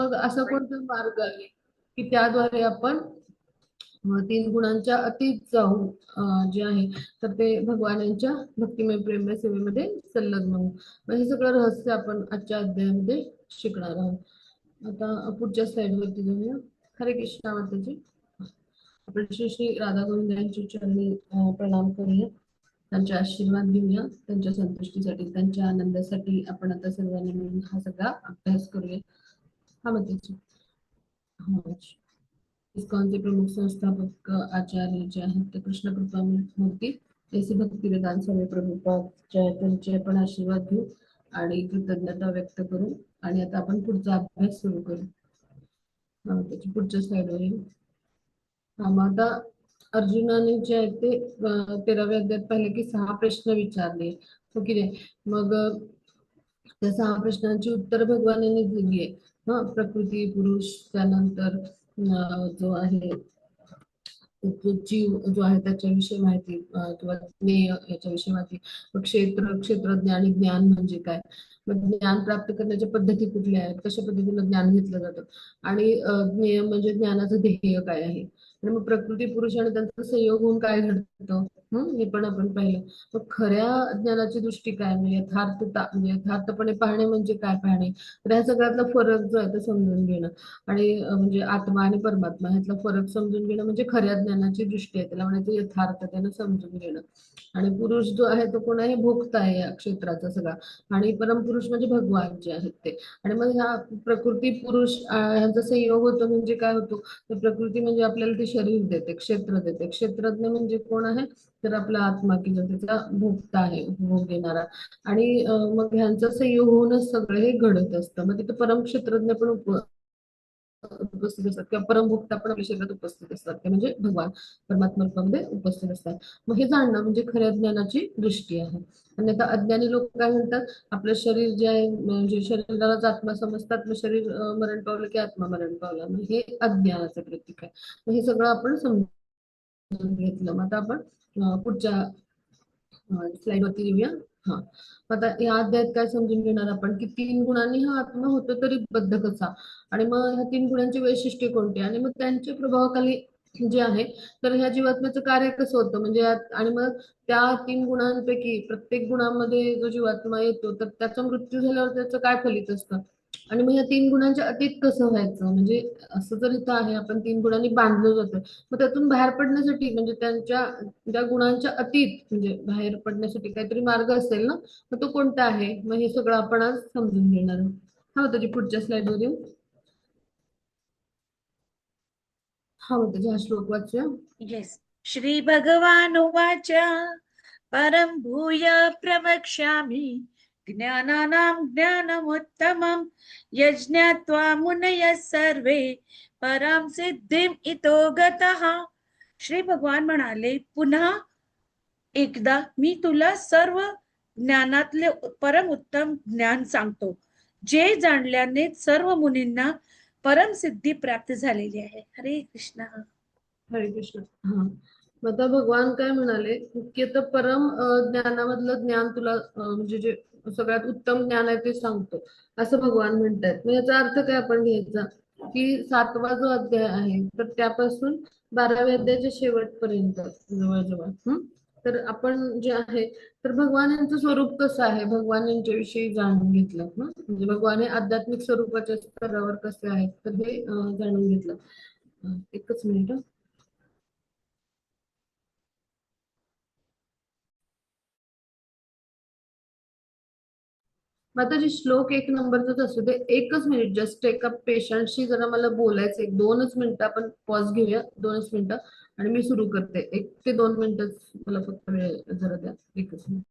मग असा कोणता मार्ग आहे की त्याद्वारे आपण तीन गुणांच्या अतीत जाऊन जे आहे तर ते भगवानांच्या भक्तिमय प्रेममय सेवेमध्ये संलग्न होऊ. मग हे सगळं रहस्य आपण आजच्या अध्यायामध्ये शिकणार आहोत. आता पुढच्या स्लाइड वरती जाऊया. हरे कृष्णा माताजी. आपण श्री श्री राधा गोविंद यांची चरणी प्रणाम करूया. त्यांचे आशीर्वाद घेऊया. त्यांच्या संतुष्टीसाठी, त्यांच्या आनंदासाठी आपण आता सर्वांनी मिळून हा सगळा अभ्यास करूया. हा माताजी. हा. इस्कॉनचे प्रमुख संस्थापक आचार्य जे आहेत ते कृष्ण कृपा मूर्ती ऐसे भक्तिवेदांत स्वामी प्रभुपाद त्यांचे आपण आशीर्वाद घेऊ आणि कृतज्ञता व्यक्त करू. आणि आता आपण पुढचा अभ्यास सुरू करू. त्याची पुढच्या स्लाइडवर येऊ. हा, मग आता अर्जुनाने जे आहे ते 13व्या अध्यायात पाहिले की 6 प्रश्न विचारले. हो की नाही. मग त्या 6 प्रश्नांची उत्तर भगवानांनी दिली आहे. प्रकृती पुरुष, त्यानंतर जो आहे तो जीव जो आहे त्याच्याविषयी माहिती किंवा ज्ञेय याच्याविषयी माहिती. मग क्षेत्रज्ञ आणि ज्ञान म्हणजे काय, मग ज्ञान प्राप्त करण्याच्या पद्धती कुठल्या आहेत, कशा पद्धतीने ज्ञान घेतलं जातं, आणि ज्ञेय म्हणजे ज्ञानाचं ध्येय काय आहे. आणि मग प्रकृती पुरुष आणि त्यांचा संयोग होऊन काय घडतं हे पण आपण पाहिलं. मग खऱ्या ज्ञानाची दृष्टी काय, म्हणजे यथार्थता म्हणजे यथार्थपणे पाहणे म्हणजे काय पाहणे. तर ह्या सगळ्यातला फरक जो आहे तो समजून घेणं. आणि म्हणजे आत्मा आणि परमात्मा ह्यातला फरक समजून घेणं म्हणजे खऱ्या ज्ञानाची दृष्टी आहे. त्याला म्हणायचं यथार्थतेनं समजून घेणं. आणि पुरुष जो आहे तो कोण आहे, भोक्ता आहे या क्षेत्राचा सगळा. आणि परमपुरुष म्हणजे भगवान जे आहेत ते. आणि मग ह्या प्रकृती पुरुष ह्यांचा संयोग होतो म्हणजे काय होतो, तर प्रकृती म्हणजे आपल्याला ते शरीर देते, क्षेत्र देते. क्षेत्रज्ञ म्हणजे कोण आहे, तर आपला आत्मा किंवा त्याचा भोक्ता आहे, भोग घेणारा. आणि मग ह्यांचा संयोग होऊनच सगळं हे घडत असतं. मग तिथं परमक्षेत्रज्ञ पण उपस्थित असतात किंवा परमभोक्ता पण आपल्या शरीरात उपस्थित असतात, ते म्हणजे भगवान परमात्मा रूपामध्ये उपस्थित असतात. मग हे जाणणं म्हणजे खऱ्या ज्ञानाची दृष्टी आहे. आणि आता अज्ञानी लोक काय म्हणतात, आपलं शरीर जे आहे म्हणजे शरीरालाच आत्मा समजतात. मग शरीर मरण पावलं की आत्मा मरण पावला, मग हे अज्ञानाचं प्रतीक आहे. मग हे सगळं आपण समजून घेतलं. मग आता आपण पुढच्या स्लाइड वरती येऊया. हा, आता या अध्यायात काय समजून घेणार आपण, की 3 गुणांनी हा आत्मा होतो तरी बद्ध कसा. आणि मग ह्या 3 गुणांची वैशिष्ट्ये कोणती, आणि मग त्यांच्या प्रभावाखाली जे आहे तर ह्या जीवात्म्याचं कार्य कसं होतं, म्हणजे आणि मग त्या 3 गुणांपैकी प्रत्येक गुणामध्ये जो जीवात्मा येतो तर त्याचा मृत्यू झाल्यावर त्याचं काय फलित असतं. आणि मग या 3 गुणांच्या अतीत कसं व्हायचं, म्हणजे असं जर इथं आहे आपण 3 गुणांनी बांधलं जातं, मग त्यातून बाहेर पडण्यासाठी म्हणजे त्यांच्या त्या गुणांच्या अतीत म्हणजे बाहेर पडण्यासाठी काहीतरी मार्ग असेल ना, मग तो कोणता आहे. मग हे सगळं आपण आज समजून घेणार आहोत. हा, त्याची पुढच्या स्लाइड वर येऊ. हा, त्याचा हा श्लोक वाचूया. येस. श्री भगवानुवाच परं भूय प्रवक्ष्यामि ज्ञानानां ज्ञानमुत्तमं यज्ञात्वा मुनयः सर्वे परां सिद्धिम इतो गतः. श्री भगवान म्हणाले, पुन्हा एकदा मी तुला सर्व ज्ञानातले परम उत्तम ज्ञान सांगतो, जे जाणल्याने सर्व मुनींना परम सिद्धी प्राप्त झालेली आहे. हरे कृष्ण. हरे कृष्ण. हा, मग आता भगवान काय म्हणाले, की आता परम ज्ञानामधलं ज्ञान तुला म्हणजे जे सगळ्यात उत्तम ज्ञान आहे ते सांगतो, असं भगवान म्हणतात. मग याचा अर्थ काय आपण घ्यायचा, की 7वा जो अध्याय आहे तर त्यापासून 12व्या अध्यायाच्या शेवटपर्यंत जवळजवळ तर आपण जे आहे तर भगवान यांचं स्वरूप कसं आहे, भगवान यांच्याविषयी जाणून घेतलं. म्हणजे भगवान हे आध्यात्मिक स्वरूपाच्या स्तरावर कसे आहेत तर हे जाणून घेतलं. एकच मिनिट. माताजी श्लोक 1 नंबरचाच असू दे. एकच मिनिट, जस्ट एका पेशंटशी जरा मला बोलायचं, 1-2च मिनिटं आपण पॉज घेऊया, 2च मिनिटं, आणि मी सुरू करते. 1 ते 2 मिनिटच मला फक्त वेळ जरा द्या, एकच मिनिट.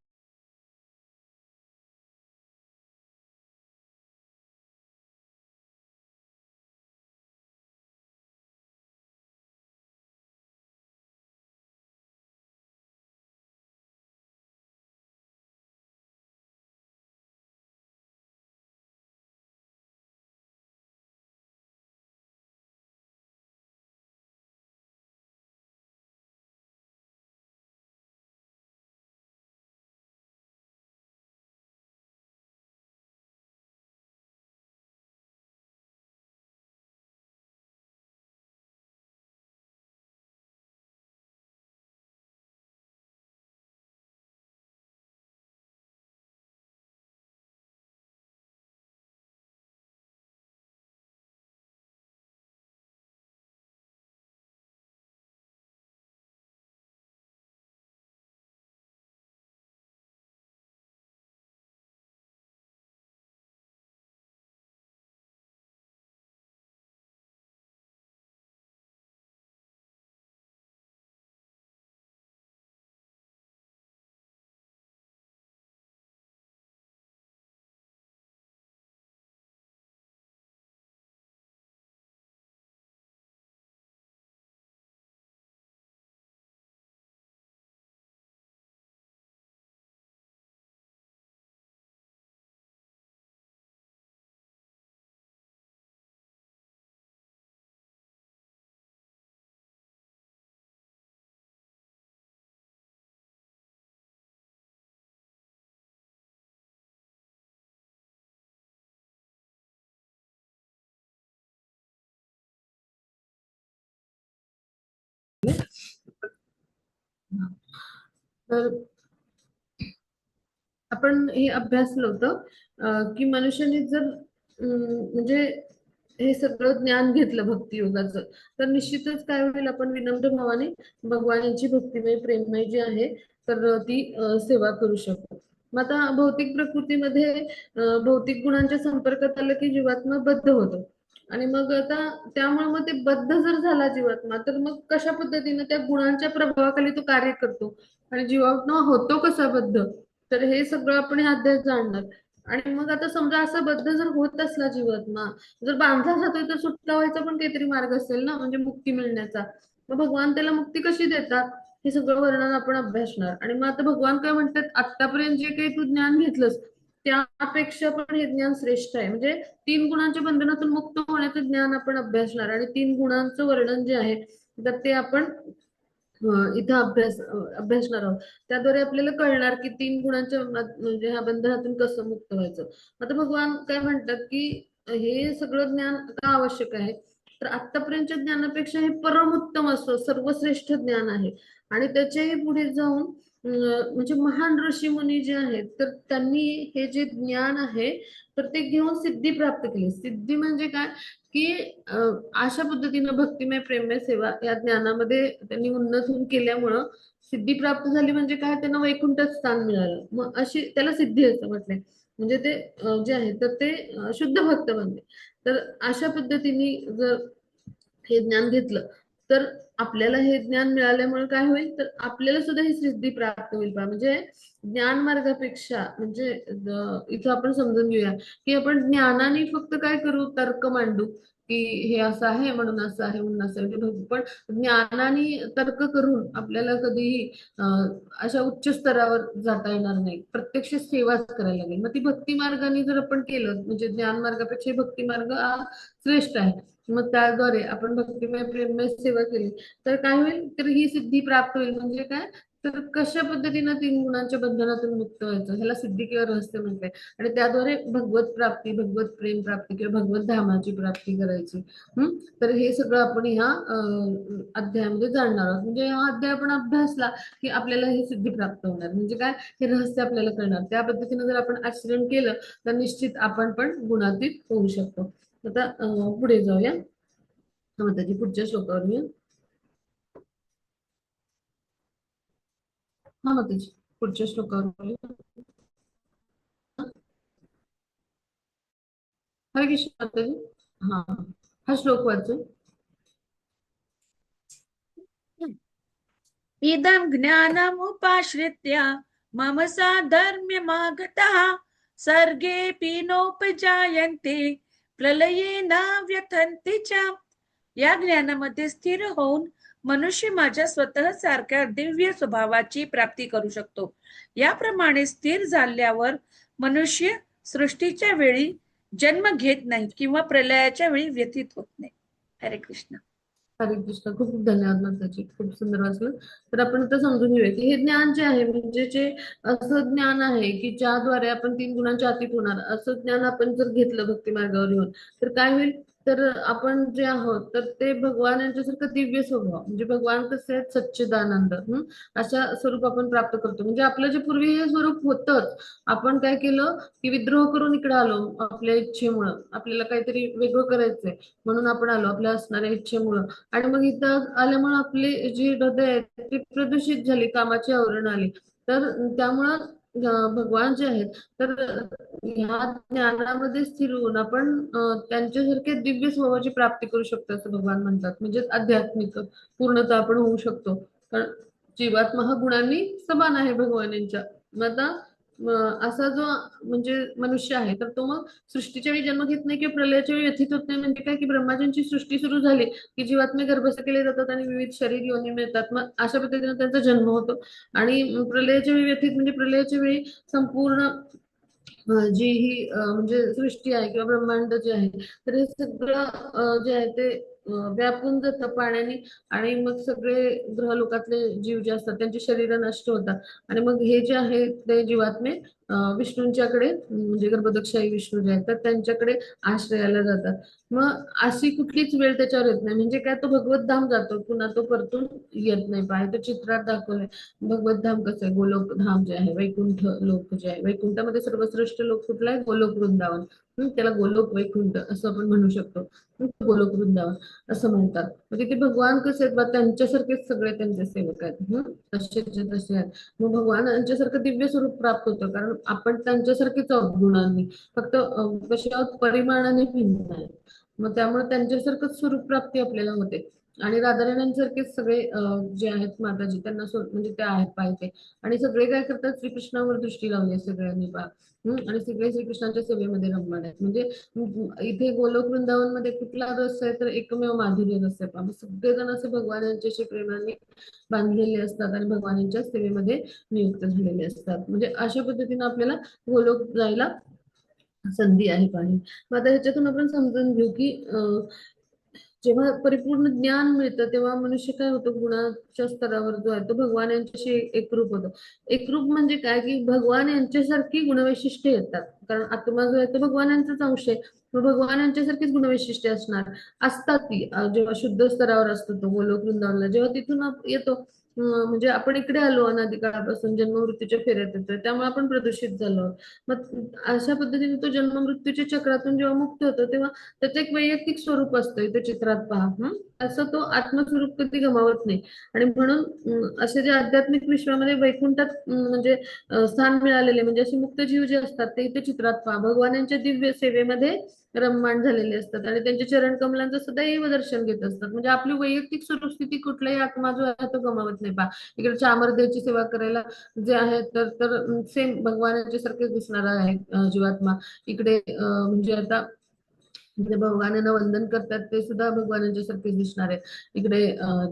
हा. तर आपण हे अभ्यासलं होतं की मनुष्याने जर म्हणजे हे सगळं ज्ञान घेतलं भक्ती योगाचं, तर निश्चितच काय होईल, आपण विनम्र भावाने भगवानाची भक्तिमय प्रेममय जी आहे तर ती सेवा करू शकतो. मग आता भौतिक प्रकृतीमध्ये भौतिक गुणांच्या संपर्कात आलं की जीवात्मा बद्ध होतो. आणि मग आता त्यामुळे मग ते बद्ध जर झाला जीवात्मा, तर मग कशा पद्धतीने त्या गुणांच्या प्रभावाखाली तो कार्य करतो आणि जीवात्मा होतो कसा बद्ध, तर हे सगळं आपण ह्या अध्यायात जाणणार. आणि मग आता समजा असा बद्ध जर होत असला जीवात्मा, जर बांधला जातोय, तर सुटका व्हायचा पण काहीतरी मार्ग असेल ना, म्हणजे मुक्ती मिळण्याचा. मग भगवान त्याला मुक्ती कशी देतात, हे सगळं वर्णन आपण अभ्यासणार. आणि मग आता भगवान काय म्हणतात, आतापर्यंत जे काही तू ज्ञान घेतलंस त्यापेक्षा पण हे ज्ञान श्रेष्ठ आहे. म्हणजे 3 गुणांच्या बंधनातून मुक्त होण्याचं ज्ञान आपण अभ्यासणार. आणि 3 गुणांचं वर्णन जे आहे तर ते आपण इथं अभ्यासणार आहोत. त्याद्वारे आपल्याला कळणार की 3 गुणांच्या म्हणजे ह्या बंधनातून कसं मुक्त व्हायचं. आता भगवान काय म्हणतात की हे सगळं ज्ञान का आवश्यक आहे, तर आतापर्यंतच्या ज्ञानापेक्षा हे परमोत्तम असं सर्वश्रेष्ठ ज्ञान आहे. आणि त्याच्याही पुढे जाऊन म्हणजे महान ऋषी मुनी जे आहेत तर त्यांनी हे जे ज्ञान आहे तर ते घेऊन सिद्धी प्राप्त केली. सिद्धी म्हणजे काय की अशा पद्धतीनं भक्तिमय प्रेममय सेवा या ज्ञानामध्ये त्यांनी उन्नत होऊन केल्यामुळं सिद्धी प्राप्त झाली. म्हणजे काय, त्यांना वैकुंठात स्थान मिळालं. मग अशी त्याला सिद्धी असं म्हटलंय. म्हणजे ते जे आहे तर ते शुद्ध भक्त बनले. तर अशा पद्धतीने जर हे ज्ञान घेतलं तर आपल्याला हे ज्ञान मिळाल्यामुळे काय होईल, तर आपल्याला सुद्धा ही सिद्धी प्राप्त होईल पहा. म्हणजे ज्ञान मार्गापेक्षा म्हणजे इथं आपण समजून घेऊया की आपण ज्ञानाने फक्त काय करू, तर्क मांडू की हे असं आहे म्हणून असं आहे म्हणून असं आहे, पण ज्ञानाने तर्क करून आपल्याला कधीही अशा उच्च स्तरावर जाता येणार नाही. प्रत्यक्ष सेवाच करायला लागेल. मग ती भक्ती मार्गाने जर आपण केलं, म्हणजे ज्ञान मार्गापेक्षा भक्ती मार्ग हा श्रेष्ठ आहे. मग त्याद्वारे आपण भक्तिमय प्रेममय सेवा केली तर काय होईल, तर ही सिद्धी प्राप्त होईल. म्हणजे काय, तर कशा पद्धतीनं 3 गुणांच्या बंधनातून मुक्त व्हायचं, ह्याला सिद्धी किंवा रहस्य म्हणते. आणि त्याद्वारे भगवत प्राप्ती, भगवत प्रेम प्राप्ती किंवा भगवत धामाची प्राप्ती करायची. तर हे सगळं आपण ह्या अध्यायामध्ये जाणणार आहोत. म्हणजे हा अध्याय आपण अभ्यासला की आपल्याला ही सिद्धी प्राप्त होणार. म्हणजे काय, हे रहस्य आपल्याला कळणार. त्या पद्धतीने जर आपण आचरण केलं तर निश्चित आपण पण गुणातीत होऊ शकतो. आता पुढे जाऊया. माताजी पुढच्या श्लोकावर येऊया. हा माताजी, पुढच्या श्लोकावर येऊया. हरे कृष्ण माताजी. हा, हा श्लोक वाचू. इदं ज्ञानमुपाश्रित्य मम साधर्म्यमागतः सर्गेऽपि नोपजायन्ते प्रलये न व्यथन्ति च. या ज्ञानामध्ये स्थिर होऊन मनुष्य माझ्या स्वतः सारख्या दिव्य स्वभावाची प्राप्ती करू शकतो. याप्रमाणे स्थिर झाल्यावर मनुष्य सृष्टीच्या वेळी जन्म घेत नाही किंवा प्रलयाच्या वेळी व्यथित होत नाही. हरे कृष्ण. हरे कृष्ण. खूप खूप धन्यवाद माताजी, खूप सुंदर वाचलं. तर आपण आता समजून घेऊया की हे ज्ञान जे आहे म्हणजे जे असं ज्ञान आहे की ज्याद्वारे आपण 3 गुणांच्या अतीत होणार, असं ज्ञान आपण जर घेतलं भक्ती मार्गावर येऊन तर काय होईल, तर आपण जे आहोत तर ते भगवान यांच्यासारखं दिव्य स्वभाव, म्हणजे भगवान कसे आहेत, सच्चिदानंद, अशा स्वरूप आपण प्राप्त करतो. म्हणजे आपलं जे पूर्वी हे स्वरूप होतंच, आपण काय केलं की विद्रोह करून इकडे आलो. आपल्या इच्छेमुळं आपल्याला काहीतरी वेगळं करायचंय म्हणून आपण आलो, आपल्या असणाऱ्या इच्छेमुळं. आणि मग इथं आल्यामुळे आपली जी हृदय आहे ती प्रदूषित झाली, कामाची आवरण आली. तर त्यामुळं भगवान जे आहेत तर ह्या ज्ञानामध्ये स्थिर होऊन आपण त्यांच्यासारखे दिव्य स्वभावाची प्राप्ती करू शकतो असं भगवान म्हणतात. म्हणजे आध्यात्मिक पूर्णता आपण होऊ शकतो. कारण जीवात्मा हा गुणांनी समान आहे भगवानांच्या. मग आता असा जो म्हणजे मनुष्य आहे तर तो मग सृष्टीच्या वेळी जन्म घेत नाही किंवा प्रलयाच्या वेळी व्यथित होत नाही. म्हणजे काय, की ब्रह्माजींची सृष्टी सुरू झाली की जीवात्मे गर्भस्थ केले जातात आणि विविध शरीर योनी मिळतात. मग अशा पद्धतीने त्यांचा जन्म होतो. आणि प्रलयाच्या वेळी व्यथित म्हणजे प्रलयाच्या वेळी संपूर्ण जी ही म्हणजे सृष्टी आहे किंवा ब्रह्मांड जे आहे तर हे सगळं जे आहे ते व्यापून जातं पाण्याने. आणि मग सगळे ग्रहलोकातले जीव जे असतात त्यांची शरीर नष्ट होतात. आणि मग हे जे आहे ते जीवात्मे विष्णूंच्याकडे म्हणजे गर्भदक्षाई विष्णू जे आहेत तर त्यांच्याकडे आश्रयाला जातात. मग अशी कुठलीच वेळ त्याच्यावर येत नाही, म्हणजे काय तो भगवत धाम जातो पुन्हा तो परतून येत नाही. पाहिजे तो चित्रात दाखवलंय भगवत धाम कसं आहे, गोलोक धाम जे आहे, वैकुंठ लोक जे आहे, वैकुंठामध्ये सर्वश्रेष्ठ लोक कुठला आहे, गोलोक वृंदावन. त्याला गोलोक वैकुंठ असं आपण म्हणू शकतो. गोलोक वृंदावन असं म्हणतात. मग तिथे भगवान कसे आहेत बा, त्यांच्यासारखेच सगळे त्यांचे सेवक आहेत. तसेचे तसे आहेत. मग भगवानांच्यासारखं दिव्य स्वरूप प्राप्त होतं, कारण आपण त्यांच्यासारखेच आहोत गुणांनी, फक्त कसे आहोत, परिमाणाने भिन्न आहे. मग त्यामुळे त्यांच्यासारखंच स्वरूप प्राप्ती आपल्याला होते. आणि राधाराण्यांसारखेच सगळे जे आहेत माताजी त्यांना म्हणजे त्या आहेत पाहिजे. आणि सगळे काय करतात, श्रीकृष्णावर दृष्टी लावली सगळ्यांनी पा. आणि सगळे श्रीकृष्णाच्या सेवेमध्ये रममान आहेत. म्हणजे इथे गोलोक वृंदावन मध्ये कुठला रस आहे, तर एकमेव माधुर्य रस आहे पहा. मग सगळेजण असे भगवान यांच्याशी प्रेमाने बांधलेले असतात आणि भगवानांच्या सेवेमध्ये नियुक्त झालेले असतात. म्हणजे अशा पद्धतीने आपल्याला गोलोक जायला संधी आहे पाहिजे. मग आता ह्याच्यातून आपण समजून घेऊ की जेव्हा परिपूर्ण ज्ञान मिळतं तेव्हा मनुष्य काय होतं, गुणाच्या स्तरावर जो आहे तो भगवान यांच्याशी एकरूप होतो. एकरूप म्हणजे काय, की भगवान यांच्यासारखी गुणवैशिष्ट्ये येतात, कारण आत्मा जो आहे तो भगवानांचाच अंश आहे. मग भगवान यांच्यासारखीच गुणवैशिष्ट्ये असणार असतात ती जेव्हा शुद्ध स्तरावर असतो तो गोलोक वृंदावनला, जेव्हा तिथून येतो म्हणजे आपण इकडे आलो अनादी काळापासून जन्म मृत्यूच्या फेऱ्यात येतोय, त्यामुळे आपण प्रदूषित झालो. मग अशा पद्धतीने तो जन्म मृत्यूच्या चक्रातून जेव्हा मुक्त होतो तेव्हा त्याचं एक वैयक्तिक स्वरूप असतं, इथे चित्रात पहा. असं तो आत्मस्वरूप कधी गमावत नाही. आणि म्हणून असे जे आध्यात्मिक विश्वामध्ये वैकुंठात म्हणजे स्थान मिळालेले म्हणजे असे मुक्त जीव जे असतात ते इथे चित्रात पहा, भगवान यांच्या दिव्य सेवेमध्ये रममाण झालेले असतात आणि त्यांच्या चरण कमलांचं सदैव दर्शन घेत असतात. म्हणजे आपली वैयक्तिक स्वरूप स्थिती कुठलाही आत्मा जो आहे तो गमावत नाही पहा. इकडे चामरदेवची सेवा करायला जे आहे तर सेम भगवानाच्या सारखेच दिसणार आहे जीवात्मा. इकडे म्हणजे आता म्हणजे भगवानांना वंदन करतात ते सुद्धा भगवानांच्या सारखे दिसणार आहेत. इकडे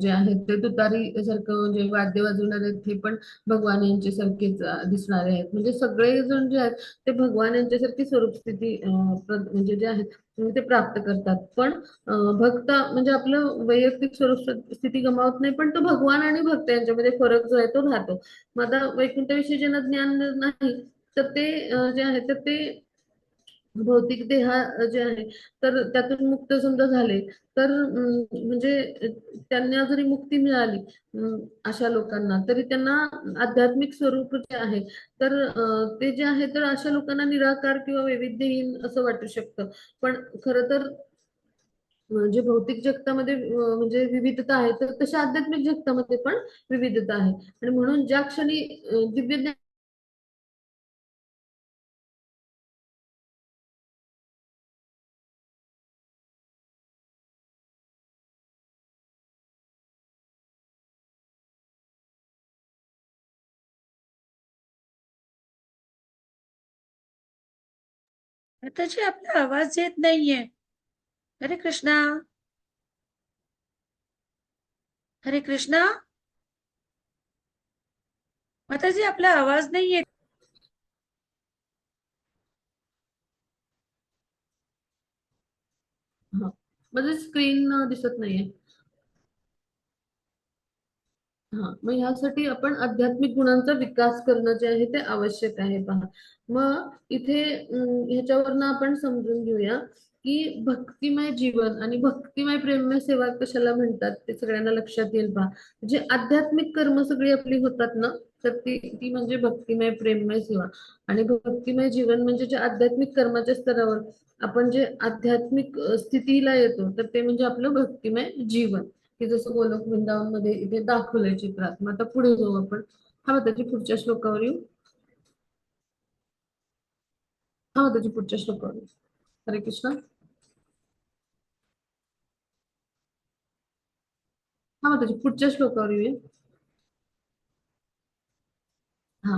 जे आहेत ते तुतारी सारखं म्हणजे वाद्य वाजवणार आहेत ते पण भगवान यांच्या सारखेच दिसणारे आहेत. म्हणजे सगळे जण जे आहेत ते भगवान यांच्या सारखी स्वरूप स्थिती म्हणजे जे आहेत ते प्राप्त करतात. पण भक्त म्हणजे आपलं वैयक्तिक स्वरूप स्थिती गमावत नाही, पण तो भगवान आणि भक्त यांच्यामध्ये फरक जो आहे तो राहतो. मग आता वैकुंठाविषयी ज्यांना ज्ञान नाही तर ते जे आहे तर ते भौतिक देह जे आहे तर त्यातून मुक्त समजा झाले तर म्हणजे त्यांना जरी मुक्ती मिळाली अशा लोकांना, तरी त्यांना आध्यात्मिक स्वरूप जे आहे तर ते जे आहे तर अशा लोकांना निराकार किंवा वैविध्यहीन असं वाटू शकतं. पण खरं तर जे भौतिक जगतामध्ये म्हणजे विविधता आहे तर तशा आध्यात्मिक जगतामध्ये पण विविधता आहे. आणि म्हणून ज्या क्षणी दिव्य ज्ञान माताजी आपला आवाज येत नाहीये. हरे कृष्णा. हरे कृष्णा. माताजी आपला आवाज नाही येत. हा, म्हणजे स्क्रीन दिसत नाहीये. हा, मग ह्यासाठी आपण आध्यात्मिक गुणांचा विकास करणं जे आहे ते आवश्यक आहे पहा. मग इथे ह्याच्यावरनं आपण समजून घेऊया की भक्तिमय जीवन आणि भक्तिमय प्रेममय सेवा कशाला म्हणतात ते सगळ्यांना लक्षात येईल पहा. जे आध्यात्मिक कर्म सगळी आपली होतात ना तर ती ती म्हणजे भक्तिमय प्रेममय सेवा. आणि भक्तिमय जीवन म्हणजे जे आध्यात्मिक कर्माच्या स्तरावर आपण जे आध्यात्मिक स्थितीला येतो तर ते म्हणजे आपलं भक्तिमय जीवन, की जसं गोलोक वृंदावन मध्ये इथे दाखवलंय चित्रात. मग आता पुढे जाऊ आपण. हा, मग त्याची पुढच्या श्लोकावर येऊ. हा, मग त्याची पुढच्या श्लोकावर येऊ. हरे कृष्ण. हा, मग त्याची पुढच्या श्लोकावर येऊया. हा,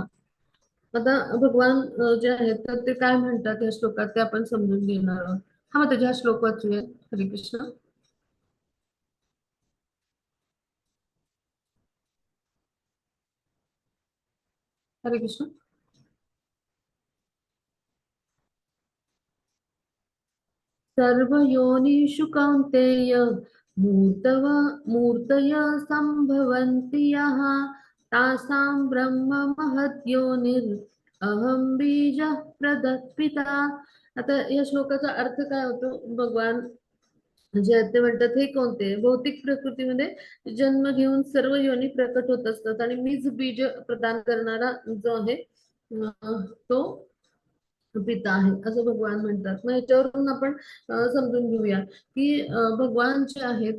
आता भगवान जे आहेत तर ते काय म्हणतात या श्लोकात ते आपण समजून घेणार आहोत. हा, मग त्याच्या हा श्लोक वाचूया. हरे कृष्ण. हरे कृष्ण. सर्वयोनिषु कौन्तेय मूर्तव मूर्तय सम्भवन्ति यः तासां ब्रह्म महद्योनिर् अहम बीज प्रदत्पिता. आता या श्लोकाचा अर्थ काय होतो? भगवान जे आहेत ते म्हणतात, हे कोणते भौतिक प्रकृतीमध्ये जन्म घेऊन सर्व योनी प्रकट होत असतात आणि मीच बीज प्रदान करणारा जो आहे तो पिता आहे, असं भगवान म्हणतात. मग याच्यावरून आपण समजून घेऊया की भगवान जे आहेत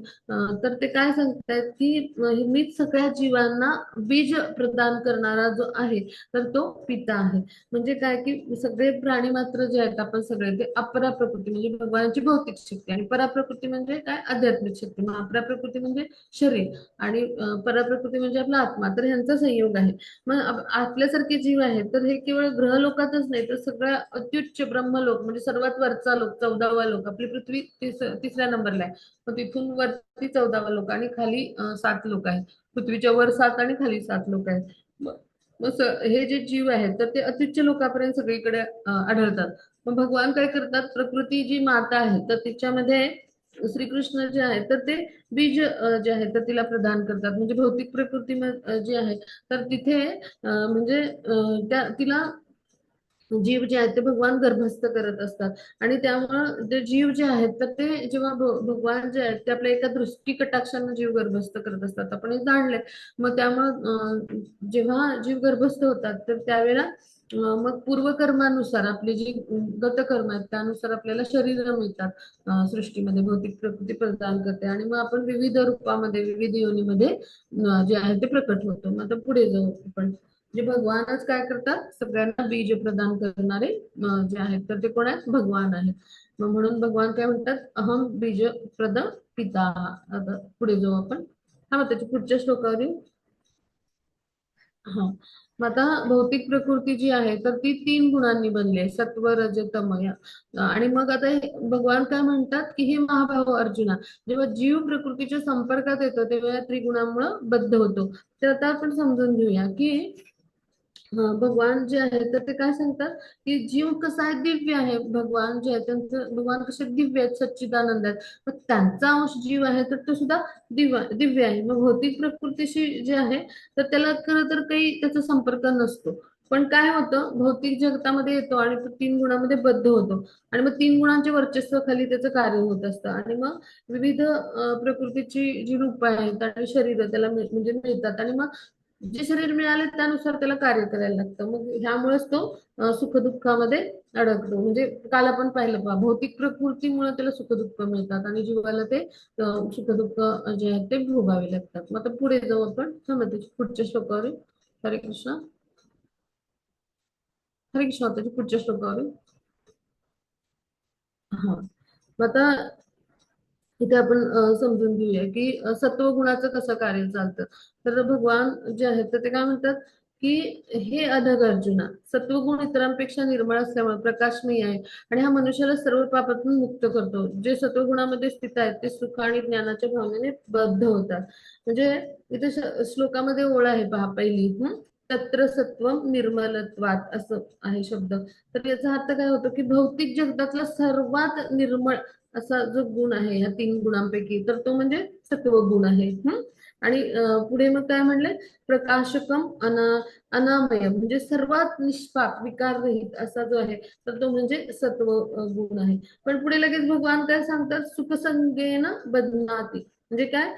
तर ते काय सांगतायत की मीच सगळ्या जीवांना बीज प्रदान करणारा जो आहे तर तो पिता आहे. म्हणजे काय की सगळे प्राणी मात्र जे आहेत आपण सगळे ते अपरा प्रकृती म्हणजे भगवानाची भौतिक शक्ती, आणि पराप्रकृती म्हणजे काय आध्यात्मिक शक्ती. मग अपरा प्रकृती म्हणजे शरीर आणि पराप्रकृती म्हणजे आपला आत्मा, तर ह्यांचा संयोग आहे. मग आपल्यासारखे जीव आहेत तर हे केवळ ग्रहलोकातच नाही तर सगळ्या अत्युच्च ब्रह्मलोक म्हणजे सर्वात वरचा लोक 14वा लोक, आपली पृथ्वी तिसऱ्या नंबरला आहे. मग तिथून वरती 14वा लोक आणि खाली 7 लोक आहेत. पृथ्वीच्या वर 7 आणि खाली 7 लोक आहेत. हे जे जीव आहेत तर ते अत्युच्च लोकांपर्यंत सगळीकडे आढळतात. मग भगवान काय करतात, प्रकृती जी माता आहे तर तिच्यामध्ये श्रीकृष्ण जे आहे तर ते बीज जे आहे तर तिला प्रदान करतात. म्हणजे भौतिक प्रकृती जी आहे तर तिथे म्हणजे त्या तिला जीव जे आहेत ते भगवान गर्भस्थ करत असतात. आणि त्यामुळं ते जीव जे आहेत तर ते जेव्हा भगवान जे आहेत ते आपल्या एका दृष्टी कटाक्षाने जीव गर्भस्थ करत असतात, आपण हे जाणले. मग त्यामुळं जेव्हा जीव गर्भस्थ होतात तर त्यावेळेला मग पूर्वकर्मानुसार आपली जी गतकर्म आहेत त्यानुसार आपल्याला शरीर मिळतात. सृष्टीमध्ये भौतिक प्रकृती प्रदान करते आणि मग आपण विविध रूपामध्ये विविध योनीमध्ये जे आहे ते प्रकट होतो. मग आता पुढे जाऊ आपण. जे भगवानच काय करतात, सगळ्यांना बीज प्रदान करणारे जे आहेत तर ते कोण आहेत, भगवान आहेत. मग म्हणून भगवान काय म्हणतात, अहम बीज प्रद पिता. आता पुढे जाऊ आपण. हा मग त्याच्या पुढच्या श्लोकावर येऊ. हा, मग आता भौतिक प्रकृती जी आहे तर ती 3 गुणांनी बनली आहे, सत्व रज तम या. आणि मग आता भगवान काय म्हणतात की हे महाभाव अर्जुना, जेव्हा जीव प्रकृतीच्या संपर्कात येतो तेव्हा या त्रिगुणांमुळे बद्ध होतो. तर आता आपण समजून घेऊया की भगवान जे आहे तर ते काय सांगतात की जीव कसा आहे, दिव्य आहे. भगवान जे आहे त्यांचं भगवान कसे दिव्य आहेत, सच्चिदानंद आहेत. मग त्यांचा अंश जीव आहे तर तो सुद्धा दिव्य आहे. मग भौतिक प्रकृतीशी जे आहे तर त्याला खरं तर काही त्याचा संपर्क नसतो. पण काय होतं, भौतिक जगतामध्ये येतो आणि तो 3 गुणामध्ये बद्ध होतो आणि मग 3 गुणांच्या वर्चस्वाखाली त्याचं कार्य होत असतं. आणि मग विविध प्रकृतीची जी रूप आहेत आणि शरीर त्याला म्हणजे मिळतात आणि मग जे शरीर मिळाले त्यानुसार त्याला कार्य करायला लागतं. मग ह्यामुळेच तो सुखदुःखामध्ये अडकतो. म्हणजे काल आपण पाहिलं पहा, भौतिक प्रकृतीमुळे त्याला सुखदुःख मिळतात आणि जीवाला ते सुखदुःख जे आहेत ते भोगावे लागतात. मग आता पुढे जाऊ आपण समतेच्या पुढच्या श्लोकावर येऊ. हरे कृष्ण. हरे कृष्ण. त्याच्या पुढच्या श्लोकावर येऊ. हा, मग आता इथे आपण समजून घेऊया की सत्वगुणाचं कसं कार्य चालतं. तर भगवान जे आहेत तर ते काय म्हणतात की हे अधग अर्जुना, सत्वगुण इतरांपेक्षा निर्मळ असल्यामुळे प्रकाशमयी आहे आणि हा मनुष्याला सर्व पापातून मुक्त करतो. जे सत्वगुणामध्ये स्थित आहेत ते सुख आणि ज्ञानाच्या भावनेने बद्ध होतात. म्हणजे इथे श्लोकामध्ये ओळ आहे पहा पहिली, तत्र सत्वम निर्मलत्वात असं आहे शब्द. तर याचा अर्थ काय होतो की भौतिक जगतातला सर्वात निर्मळ असा जो गुण आहे या 3 गुणांपैकी तर तो म्हणजे सत्व गुण आहे. आणि पुढे मग काय म्हणले, प्रकाशकम अनामय म्हणजे सर्वात निष्पाप विकाररहित असा जो आहे तर तो म्हणजे सत्व गुण आहे. पण पुढे लगेच भगवान काय सांगतात, सुखसंगेन बध्नाती. म्हणजे काय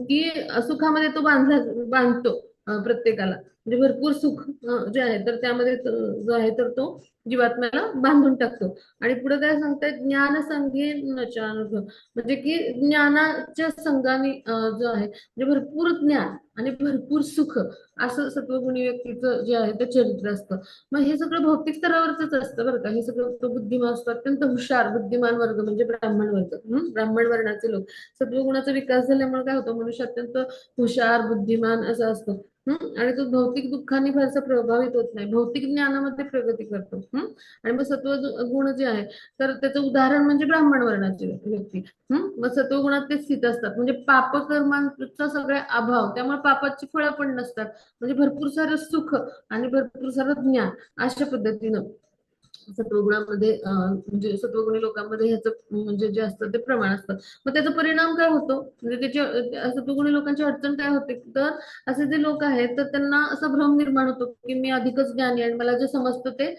की सुखामध्ये तो बांधतो प्रत्येकाला. म्हणजे भरपूर सुख जे आहे तर त्यामध्ये जो आहे तर तो जीवात्म्याला बांधून टाकतो. आणि पुढे काय सांगतायत, ज्ञान संघे नचानुभव म्हणजे की ज्ञानाच्या संघाने जो आहे म्हणजे भरपूर ज्ञान आणि भरपूर सुख असं सत्वगुणी व्यक्तीचं जे आहे ते चरित्र असतं. मग हे सगळं भौतिक स्तरावरच असतं बरं का. हे सगळं तो बुद्धिमान असतो, अत्यंत हुशार बुद्धिमान वर्ग म्हणजे ब्राह्मण वर्ग, ब्राह्मण वर्णाचे लोक. सत्वगुणाचा विकास झाल्यामुळे काय होतं, मनुष्य अत्यंत हुशार बुद्धिमान असं असतं. आणि तो भौतिक दुःखाने फारसा प्रभावित होत नाही, भौतिक ज्ञानामध्ये प्रगती करतो. आणि मग सत्व गुण जे आहे तर त्याचं उदाहरण म्हणजे ब्राह्मण वर्णाचे व्यक्ती. मग सत्वगुणात ते स्थित असतात म्हणजे पापकर्मांचा सगळा अभाव, त्यामुळे पापाची फळं पण नसतात. म्हणजे भरपूर सारं सुख आणि भरपूर सारं ज्ञान अशा पद्धतीनं सत्वगुणामध्ये म्हणजे सत्वगुणी लोकांमध्ये ह्याचं म्हणजे जे असतं ते प्रमाण असतं. मग त्याचा परिणाम काय होतो, म्हणजे त्याच्या सत्वगुणी लोकांची अडचण काय होते, तर असे जे लोक आहेत तर त्यांना असा भ्रम निर्माण होतो की मी अधिकच ज्ञानी आहे आणि मला जे समजतं ते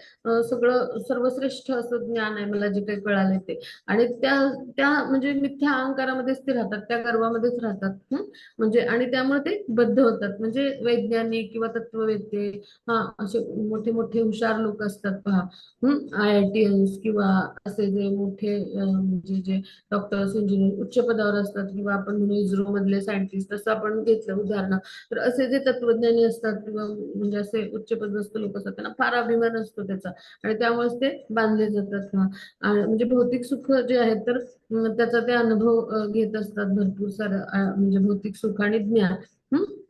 सगळं सर्वश्रेष्ठ असं ज्ञान आहे, मला जे काही कळालंय ते. आणि त्या त्या म्हणजे मिथ्या अहंकारामध्येच ते राहतात, त्या गर्वामध्येच राहतात. म्हणजे आणि त्यामुळे ते बद्ध होतात. म्हणजे वैज्ञानिक किंवा तत्ववेत्ते, हा असे मोठे मोठे हुशार लोक असतात पहा, IITians किंवा असे जे मोठे म्हणजे जे डॉक्टर्स, इंजिनियर उच्च पदावर असतात, किंवा आपण म्हणू इस्रो मधले सायंटिस्ट असं आपण घेतलं उदाहरण, तर असे जे तत्वज्ञानी असतात किंवा म्हणजे असे उच्च पदस्थ लोक असतात त्यांना फार अभिमान असतो त्याचा, आणि त्यामुळेच ते बांधले जातात. आणि म्हणजे भौतिक सुख जे आहेत तर त्याचा ते अनुभव घेत असतात भरपूर सारं, म्हणजे भौतिक सुख आणि ज्ञान.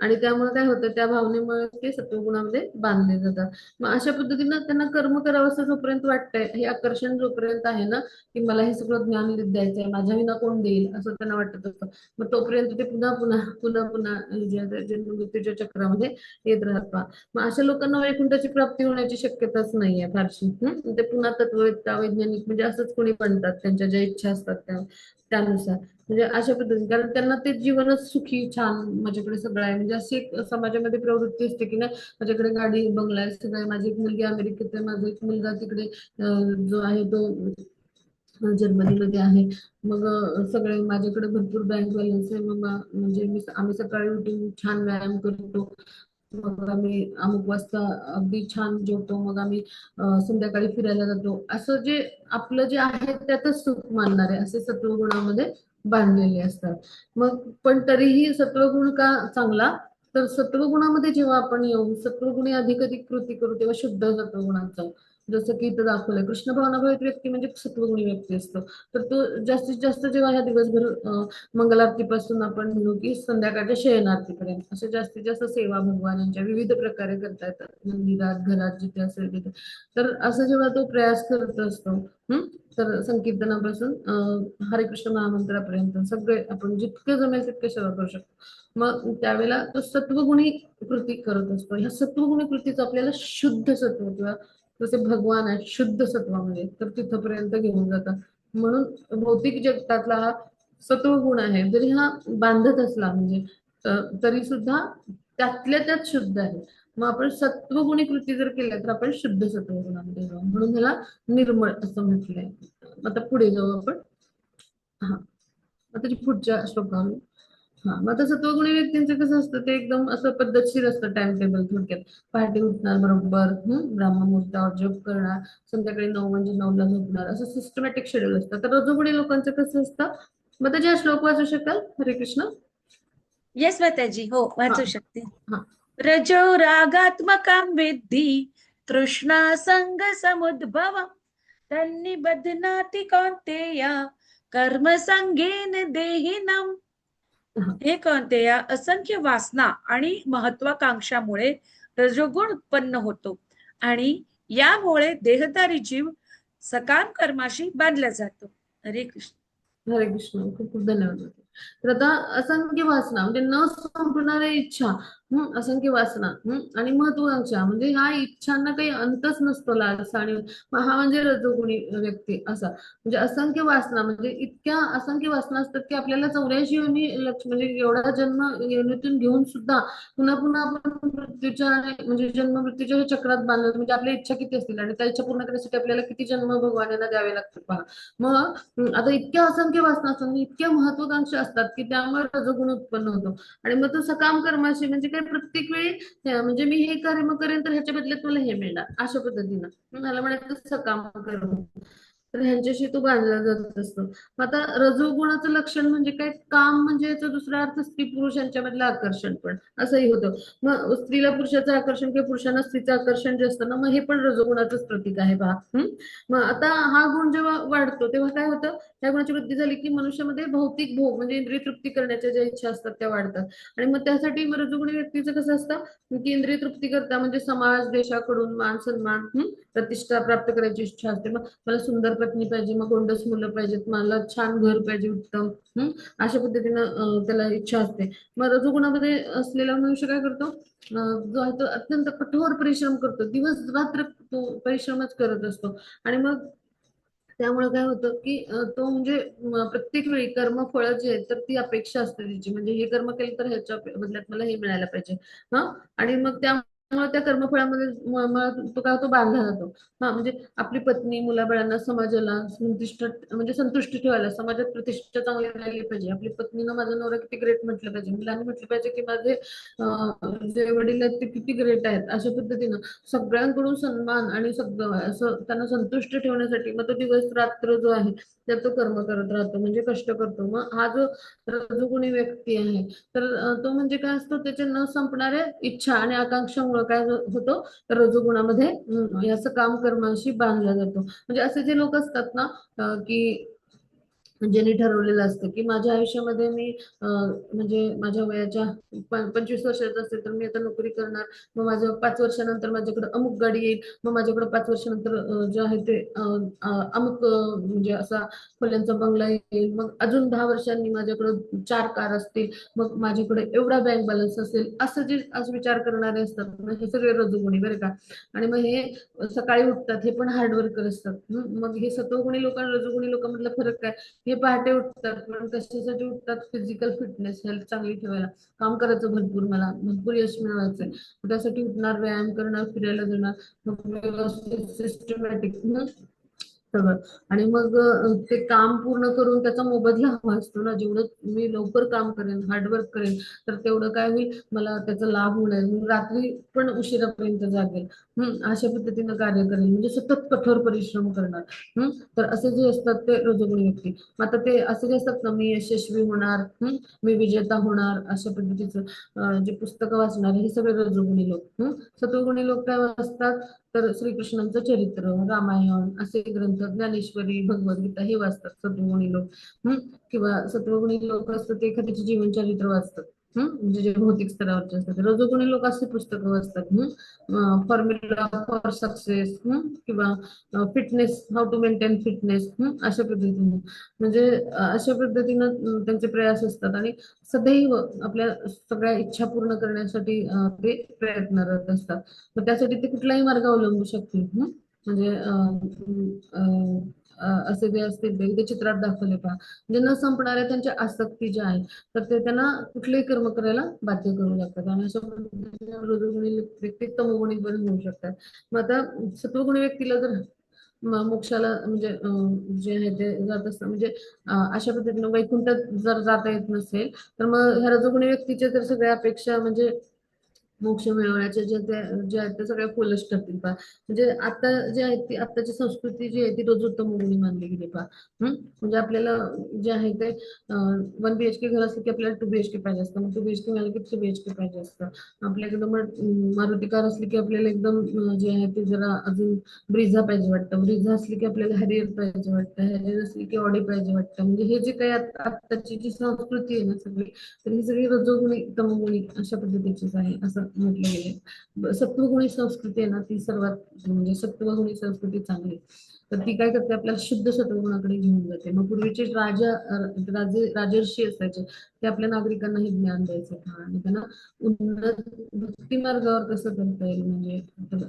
आणि त्यामुळे काय होतं, त्या भावनेमुळे ते सत्वगुणामध्ये बांधले जातात. मग अशा पद्धतीनं त्यांना कर्म करावं असं जोपर्यंत वाटतंय, हे आकर्षण जोपर्यंत आहे ना, की मला हे सगळं ज्ञान द्यायचंय, माझ्या विना कोण देईल असं त्यांना वाटत असतं. मग तोपर्यंत ते पुन्हा पुन्हा पुन्हा पुन्हा जन्ममृत्यूच्या चक्रामध्ये येत राहतात. मग अशा लोकांना वैकुंठाची प्राप्ती होण्याची शक्यताच नाहीये फारशी. ते पुन्हा तत्ववेत्ता, वैज्ञानिक म्हणजे असंच कोणी बनतात, त्यांच्या ज्या इच्छा असतात त्यानुसार. म्हणजे अशा पद्धतीने, कारण त्यांना ते जीवनच सुखी छान माझ्याकडे सगळं आहे, म्हणजे अशी एक समाजामध्ये प्रवृत्ती असते की नाही, माझ्याकडे गाडी बंगला आहे सगळं आहे, माझी एक मुलगी अमेरिकेत आहे, माझा एक मुलगा तिकडे जो आहे तो जर्मनीमध्ये आहे. मग सगळे माझ्याकडे भरपूर बँक बॅलन्स आहे. मग म्हणजे आम्ही सकाळी उठून छान व्यायाम करतो, मग आम्ही अमुक वाजता अगदी छान जेवतो, मग आम्ही संध्याकाळी फिरायला जातो. असं जे आपलं जे आहे त्यातच सुख मानणारे असे सत्वगुणामध्ये बांधलेले असतात. मग पण तरीही सत्वगुण का चांगला, तर सत्वगुणामध्ये जेव्हा आपण येऊ, सत्वगुणी अधिक अधिक कृती करू, तेव्हा शुद्ध सत्वगुणाचा, जसं की इथं दाखवलंय, कृष्ण भावनाभावित व्यक्ती म्हणजे सत्वगुणी व्यक्ती असतो. तर तो जास्तीत जास्त जेव्हा ह्या दिवसभर मंगलारतीपासून आपण म्हणू की संध्याकाळच्या शयनारतीपर्यंत अशा जास्तीत जास्त सेवा भगवानांच्या विविध प्रकारे करता येतात, मंदिरात, घरात, जिथे असेल तिथे. तर असं जेव्हा तो प्रयास करत असतो, तर संकीर्तनापासून हरे कृष्ण महामंत्रापर्यंत सगळे आपण जितकं जमेल तितकं सेवा करू शकतो. मग त्यावेळेला तो सत्वगुणी कृती करत असतो. ह्या सत्वगुणी कृतीचं आपल्याला शुद्ध सत्व किंवा जसे भगवान आहेत शुद्ध सत्वामध्ये, तर तिथपर्यंत घेऊन जातात. म्हणून भौतिक जगतातला हा सत्वगुण आहे, जरी हा बांधत असला म्हणजे तरी सुद्धा त्यातल्या त्यात शुद्ध आहे. मग आपण सत्वगुणी कृती जर केल्या तर आपण शुद्ध सत्वगुणामध्ये जाऊ, म्हणून ह्याला निर्मळ असं म्हटलंय. आता पुढे जाऊ आपण. हा, आता पुढच्या श्लोकावर. हा, मग आता सत्वगुणी व्यक्तींचं कसं असतं, ते एकदम असं पद्धतशीर असतं टाइम टेबल. थोडक्यात पहाटे उठणार बरोबर, ब्राह्ममुहूर्तावर जप करणार, संध्याकाळी 9 म्हणजे 9ला झोपणार, असं सिस्टमॅटिक शेड्यूल असतं. तर रजोगुणी लोकांचं कसं असतं, मग त्याचे श्लोक वाचू शकाल? हरे कृष्ण. येस माताजी, हो हा वाचू शकते. हा रजो रागात्मकं विद्धि तृष्णा संग समुद्भवम् तन्निबध्नाति कौन्तेय कर्म संगेन देहिनम्. हा. हे कौन्तेय, असंख्य वासना आणि महत्वाकांक्षामुळे रजोगुण उत्पन्न होतो आणि यामुळे देहधारी जीव सकाम कर्माशी बांधला जातो. हरे कृष्ण. हरे कृष्ण, खूप खूप धन्यवाद. तर आता असंख्य वासना म्हणजे न संपणाऱ्या इच्छा, असंख्य वासना, आणि महत्वाकांक्षा म्हणजे ह्या इच्छांना काही अंतच नसतो, लालसा आणि हा म्हणजे रजोगुणी व्यक्ती असा. म्हणजे असंख्य वासना म्हणजे इतक्या असंख्य वासना असतात की आपल्याला 84 योनी लक्ष म्हणजे एवढा जन्म योनीतून घेऊन सुद्धा पुन्हा पुन्हा आपण मृत्यूच्या म्हणजे जन्म मृत्यूच्या हे चक्रात बांधलो. म्हणजे आपल्या इच्छा किती असतील आणि त्या इच्छा पूर्ण करण्यासाठी आपल्याला किती जन्म भगवानांना द्यावे लागतात पहा. मग आता इतक्या असंख्य वासना असतात, इतक्या महत्वाकांक्षा असतात की त्यामुळे रजोगुण उत्पन्न होतो. आणि मग तो सकाम कर्माशी म्हणजे काय, प्रत्येक वेळी म्हणजे मी हे कर्म करेन तर ह्याच्या बदल्यात मला हे मिळणार, अशा पद्धतीनं मला म्हणायचं सकाम कर्म. तर ह्यांच्याशी तो बांधला जात असतो. मग आता रजोगुणाचं लक्षण म्हणजे काय, काम म्हणजे याचा दुसरा अर्थ स्त्री पुरुष यांच्यामधलं आकर्षण पण असंही होतं. मग स्त्रीला पुरुषाचं आकर्षण किंवा पुरुषांना स्त्रीचं आकर्षण जे असतं ना, मग हे पण रजोगुणाचंच प्रतीक आहे पहा. मग आता हा गुण जेव्हा वाढतो तेव्हा काय होतं, त्या गुणाची वृद्धी झाली की मनुष्यामध्ये भौतिक भोग म्हणजे इंद्रिय तृप्ती करण्याच्या ज्या इच्छा असतात त्या वाढतात. आणि मग त्यासाठी रजोगुणी व्यक्तीचं कसं असतं की इंद्रिय तृप्ती करता म्हणजे समाज देशाकडून मान सन्मान, प्रतिष्ठा प्राप्त करायची इच्छा असते. मग मला सुंदर पत्नी पाहिजे, मग गोंडस मुलं पाहिजेत, मला छान घर पाहिजे उत्तम. अशा पद्धतीनं त्याला इच्छा असते. मग रजोगुणामध्ये असलेला मनुष्य काय करतो, जो आहे तो अत्यंत कठोर परिश्रम करतो, दिवस रात्र तो परिश्रमच करत असतो. आणि मग त्यामुळे काय होतं की तो म्हणजे प्रत्येक वेळी कर्मफळ जे आहे तर ती अपेक्षा असते त्याची, म्हणजे हे कर्म केलं तर ह्याच्या बदल्यात मला हे मिळायला पाहिजे. हा, आणि मग त्यामुळे त्या कर्मफळामध्ये तो काय होतो, बांधला जातो. हा, म्हणजे आपली पत्नी मुलाबाळांना समाजाला संतुष्ट, म्हणजे संतुष्ट ठेवायला, समाजात प्रतिष्ठा चांगली राहिली पाहिजे. आपली पत्नीनं माझा नवरा किती ग्रेट म्हटलं पाहिजे, मुलांनी म्हटलं पाहिजे की माझे जे वडील आहेत ते किती ग्रेट आहेत. अशा पद्धतीनं सगळ्यांकडून सन्मान आणि सगळं असं त्यांना संतुष्ट ठेवण्यासाठी मग तो दिवस रात्र जो आहे त्यात तो कर्म करत राहतो, म्हणजे कष्ट करतो. मग हा जो रजोगुणी व्यक्ती आहे तर तो म्हणजे काय असतो, त्याच्या न संपणाऱ्या इच्छा आणि आकांक्षामुळे काय होतो, रजोगुणामध्ये असं काम कर्माशी बांधला जातो. म्हणजे असे जे लोक असतात ना, की ज्यांनी ठरवलेलं असतं की माझ्या आयुष्यामध्ये मी म्हणजे माझ्या वयाच्या 25 वर्षाचा असेल तर मी आता नोकरी करणार. मग माझं 5 वर्षानंतर माझ्याकडे अमुक गाडी येईल. मग माझ्याकडे 5 वर्षानंतर जे आहे ते अमुक म्हणजे असा खोल्यांचा बंगला येईल. मग अजून 10 वर्षांनी माझ्याकडे 4 कार असतील. मग माझ्याकडे एवढा बँक बॅलन्स असेल. असं जे आज विचार करणारे असतात ना, हे सगळे रजोगुणी बरं का. आणि मग हे सकाळी उठतात, हे पण हार्डवर्कर असतात. मग हे सत्वगुणी लोक आणि रजोगुणी लोकांमधला फरक काय, हे पहाटे उठतात पण कशासाठी उठतात, फिजिकल फिटनेस, हेल्थ चांगली ठेवायला, काम करायचं भरपूर, मला भरपूर यश मिळवायचंय. त्यासाठी उठणार, व्यायाम करणार, फिरायला जाणार, मग व्यवस्थित सिस्टमॅटिक सगळं. आणि मग ते काम पूर्ण करून त्याचा मोबदला हवा असतो ना, जेवढं मी लवकर काम करेन, हार्डवर्क करेन तर तेवढं काय होईल, मला त्याचा लाभ होणार. मी रात्री पण उशिरापर्यंत जागेल, अशा पद्धतीनं कार्य करेल, म्हणजे सतत कठोर परिश्रम करणार. तर असे जे असतात ते रजोगुणी व्यक्ती. आता ते असे जे असतात ना, मी यशस्वी होणार, मी विजेता होणार, अशा पद्धतीचं जे पुस्तकं वाचणार, हे सगळे रजोगुणी लोक. सत्वगुणी लोक काय वाचतात, तर श्रीकृष्णांचं चरित्र, रामायण असे ग्रंथ, ज्ञानेश्वरी, भगवद्गीता हे वाचतात सत्वगुणी लोक. किंवा सत्वगुणी लोक असतात ते एखाद्याचे जीवन चरित्र वाचतात, म्हणजे जे भौतिक स्तरावरचे असतात. रजोगुणी लोक असे पुस्तकं वाचतात, फॉर्म्युला फॉर सक्सेस, किंवा fitness, how to maintain fitness, अशा पद्धतीने, म्हणजे अशा पद्धतीनं त्यांचे प्रयास असतात. आणि सदैव आपल्या सगळ्या इच्छा पूर्ण करण्यासाठी ते प्रयत्नरत असतात. मग त्यासाठी ते कुठलाही मार्ग अवलंबू शकतील. म्हणजे असे जे असतील ते चित्रात दाखवले पहा, म्हणजे न संपणाऱ्या त्यांच्या आसक्ती ज्या आहेत तर ते त्यांना कुठलेही कर्म करायला बाध्य करू लागतात. आणि अशा पद्धतीने रजोगुणी व्यक्ती तमोगुणी पण होऊ शकतात. मग आता सत्वगुणी व्यक्तीला जर मोक्षाला म्हणजे जे आहे ते जात असतं, म्हणजे अशा पद्धतीने वैकुंठात जर जाता येत नसेल तर मग ह्या रजोगुणी व्यक्तीच्या तर सगळ्या अपेक्षा, म्हणजे मोक्ष मिळवण्याच्या ज्या आहेत त्या सगळ्या फुलच ठरतील पहा. म्हणजे आता जे आहे ती आताची संस्कृती जी आहे ती रोजोत्तम मानली गेली पहा. म्हणजे आपल्याला जे आहे ते 1 BHK घर असलं की आपल्याला 2 BHK पाहिजे असतं, मग 2 BHK मिळालं की 3 BHK पाहिजे असतं. आपल्याकडे मग मारुती कार असली की आपल्याला एकदम जे आहे ते जरा अजून ब्रिझा पाहिजे वाटतं, ब्रिझा असली की आपल्याला हॅरियर पाहिजे वाटतं, हॅरियर असली की ऑडी पाहिजे वाटतं. म्हणजे हे जे काही आताची जी संस्कृती आहे ना सगळी, तर ही सगळी रजोगुणी तमोगुणी अशा पद्धतीचीच आहे असं म्हटलं गेले. सत्वगुणी संस्कृती आहे ना ती सर्वात, म्हणजे सत्वगुणी संस्कृती चांगली, तर ती काय करते, आपल्याला शुद्ध सत्वगुणाकडे घेऊन जाते. मग पूर्वीचे राजर्षी असायचे, ते आपल्या नागरिकांना हे ज्ञान द्यायचे आणि त्यांना उन्नत भक्ती मार्गावर कसं करता येईल, म्हणजे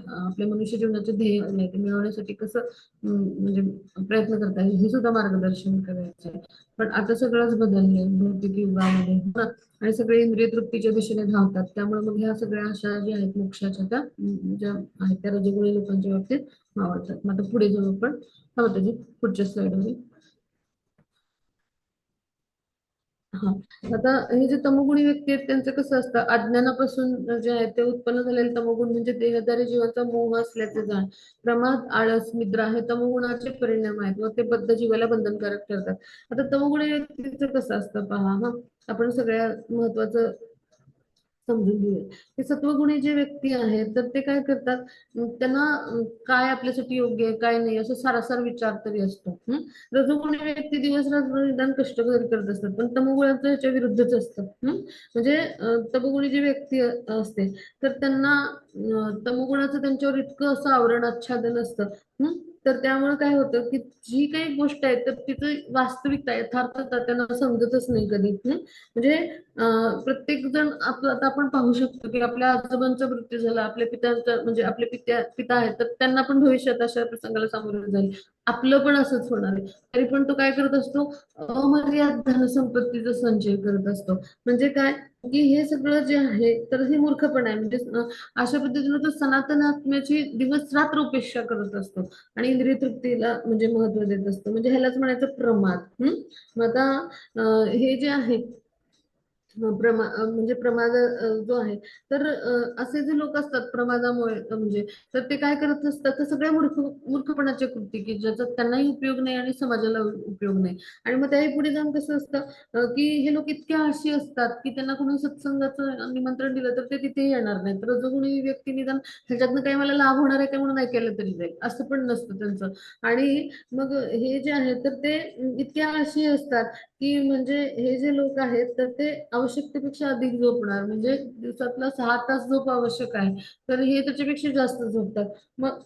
आपल्या मनुष्य जीवनाचे ध्येय ते मिळवण्यासाठी कसं म्हणजे प्रयत्न करता येईल हे सुद्धा मार्गदर्शन करायचे. पण आता सगळंच बदललंय भौतिक युगामध्ये आणि सगळे इंद्रिय तृप्तीच्या दिशेने धावतात. त्यामुळे मग ह्या सगळ्या आशा ज्या आहेत मोक्षाच्या त्या ज्या आहेत त्या रजोगुणी लोकांच्या बाबतीत मावळतात. मग आता पुढे जाऊ आपण, त्याची पुढच्या स्लाइडवर. हा, आता हे जे तमोगुणी व्यक्ती आहेत त्यांचं कसं असतं, अज्ञानापासून जे आहे ते उत्पन्न झालेले तमोगुण म्हणजे देहदारी जीवाचा मोह असल्याचे जाण, प्रमाद, आळस, निद्रा हे तमोगुणाचे परिणाम आहेत व ते बद्ध जीवाला बंधनकारक ठरतात. आता तमोगुणी व्यक्तीचं कसं असतं पहा. आपण सगळ्यात महत्वाचं समजून घेऊया. हे सत्वगुणी जे व्यक्ती आहेत तर ते काय करतात, त्यांना काय आपल्यासाठी योग्य आहे काय नाही असं सारासार विचार तरी असतो. रजोगुणी व्यक्ती दिवस रात्र निदान कष्ट वगैरे करत असतात, पण तमोगुणाचं ह्याच्या विरुद्धच असतं. म्हणजे तमोगुणी जी व्यक्ती असते तर त्यांना तमोगुणाचं त्यांच्यावर इतकं असं आवरण आच्छादन असतं. तर त्यामुळे काय होतं की जी काही गोष्ट आहे तर तिचं वास्तविकता यथार्थता त्यांना समजतच नाही कधी. म्हणजे प्रत्येक जण आता आपण पाहू शकतो की आपल्या आजोबांचा मृत्यू झाला, आपल्या पित्यांचा म्हणजे आपले पिता आहेत तर त्यांना पण भविष्यात अशा प्रसंगाला सामोरं जाईल. आपलं पण असंच होणार आहे. तरी पण तो काय करत असतो, अमर्याद धनसंपत्तीचा संचय करत असतो. म्हणजे काय की हे सगळं जे आहे तर हे मूर्खपण आहे. म्हणजे अशा पद्धतीने तो सनातन आत्म्याची दिवस रात्र उपेक्षा करत असतो आणि इंद्रिय तृप्तीला म्हणजे महत्व देत असतो. म्हणजे ह्यालाच म्हणायचं प्रमाद. मग आता हे जे आहे म्हणजे प्रमाद जो आहे तर असे जे लोक असतात प्रमादामुळे म्हणजे तर ते काय करत असतात तर सगळ्या मूर्खपणाच्या कृती की ज्याचा त्यांनाही उपयोग नाही आणि समाजाला उपयोग नाही. आणि मग त्याही पुढे जाऊन कसं असतं की हे लोक इतके आळशी असतात की त्यांना कोणी सत्संगाचं निमंत्रण दिलं तर ते तिथेही येणार नाही. तर जो कोणी व्यक्ती निदान ह्याच्यातनं काही मला लाभ होणार आहे का म्हणून नाही केलं तरी जाईल असं पण नसतं त्यांचं. आणि मग हे जे आहे तर ते इतके आळशी असतात की म्हणजे हे जे लोक आहेत तर ते आवश्यकतेपेक्षा अधिक झोपणार. म्हणजे दिवसातला 6 तास झोप आवश्यक आहे तर हे त्याच्यापेक्षा जास्त झोपतात. मग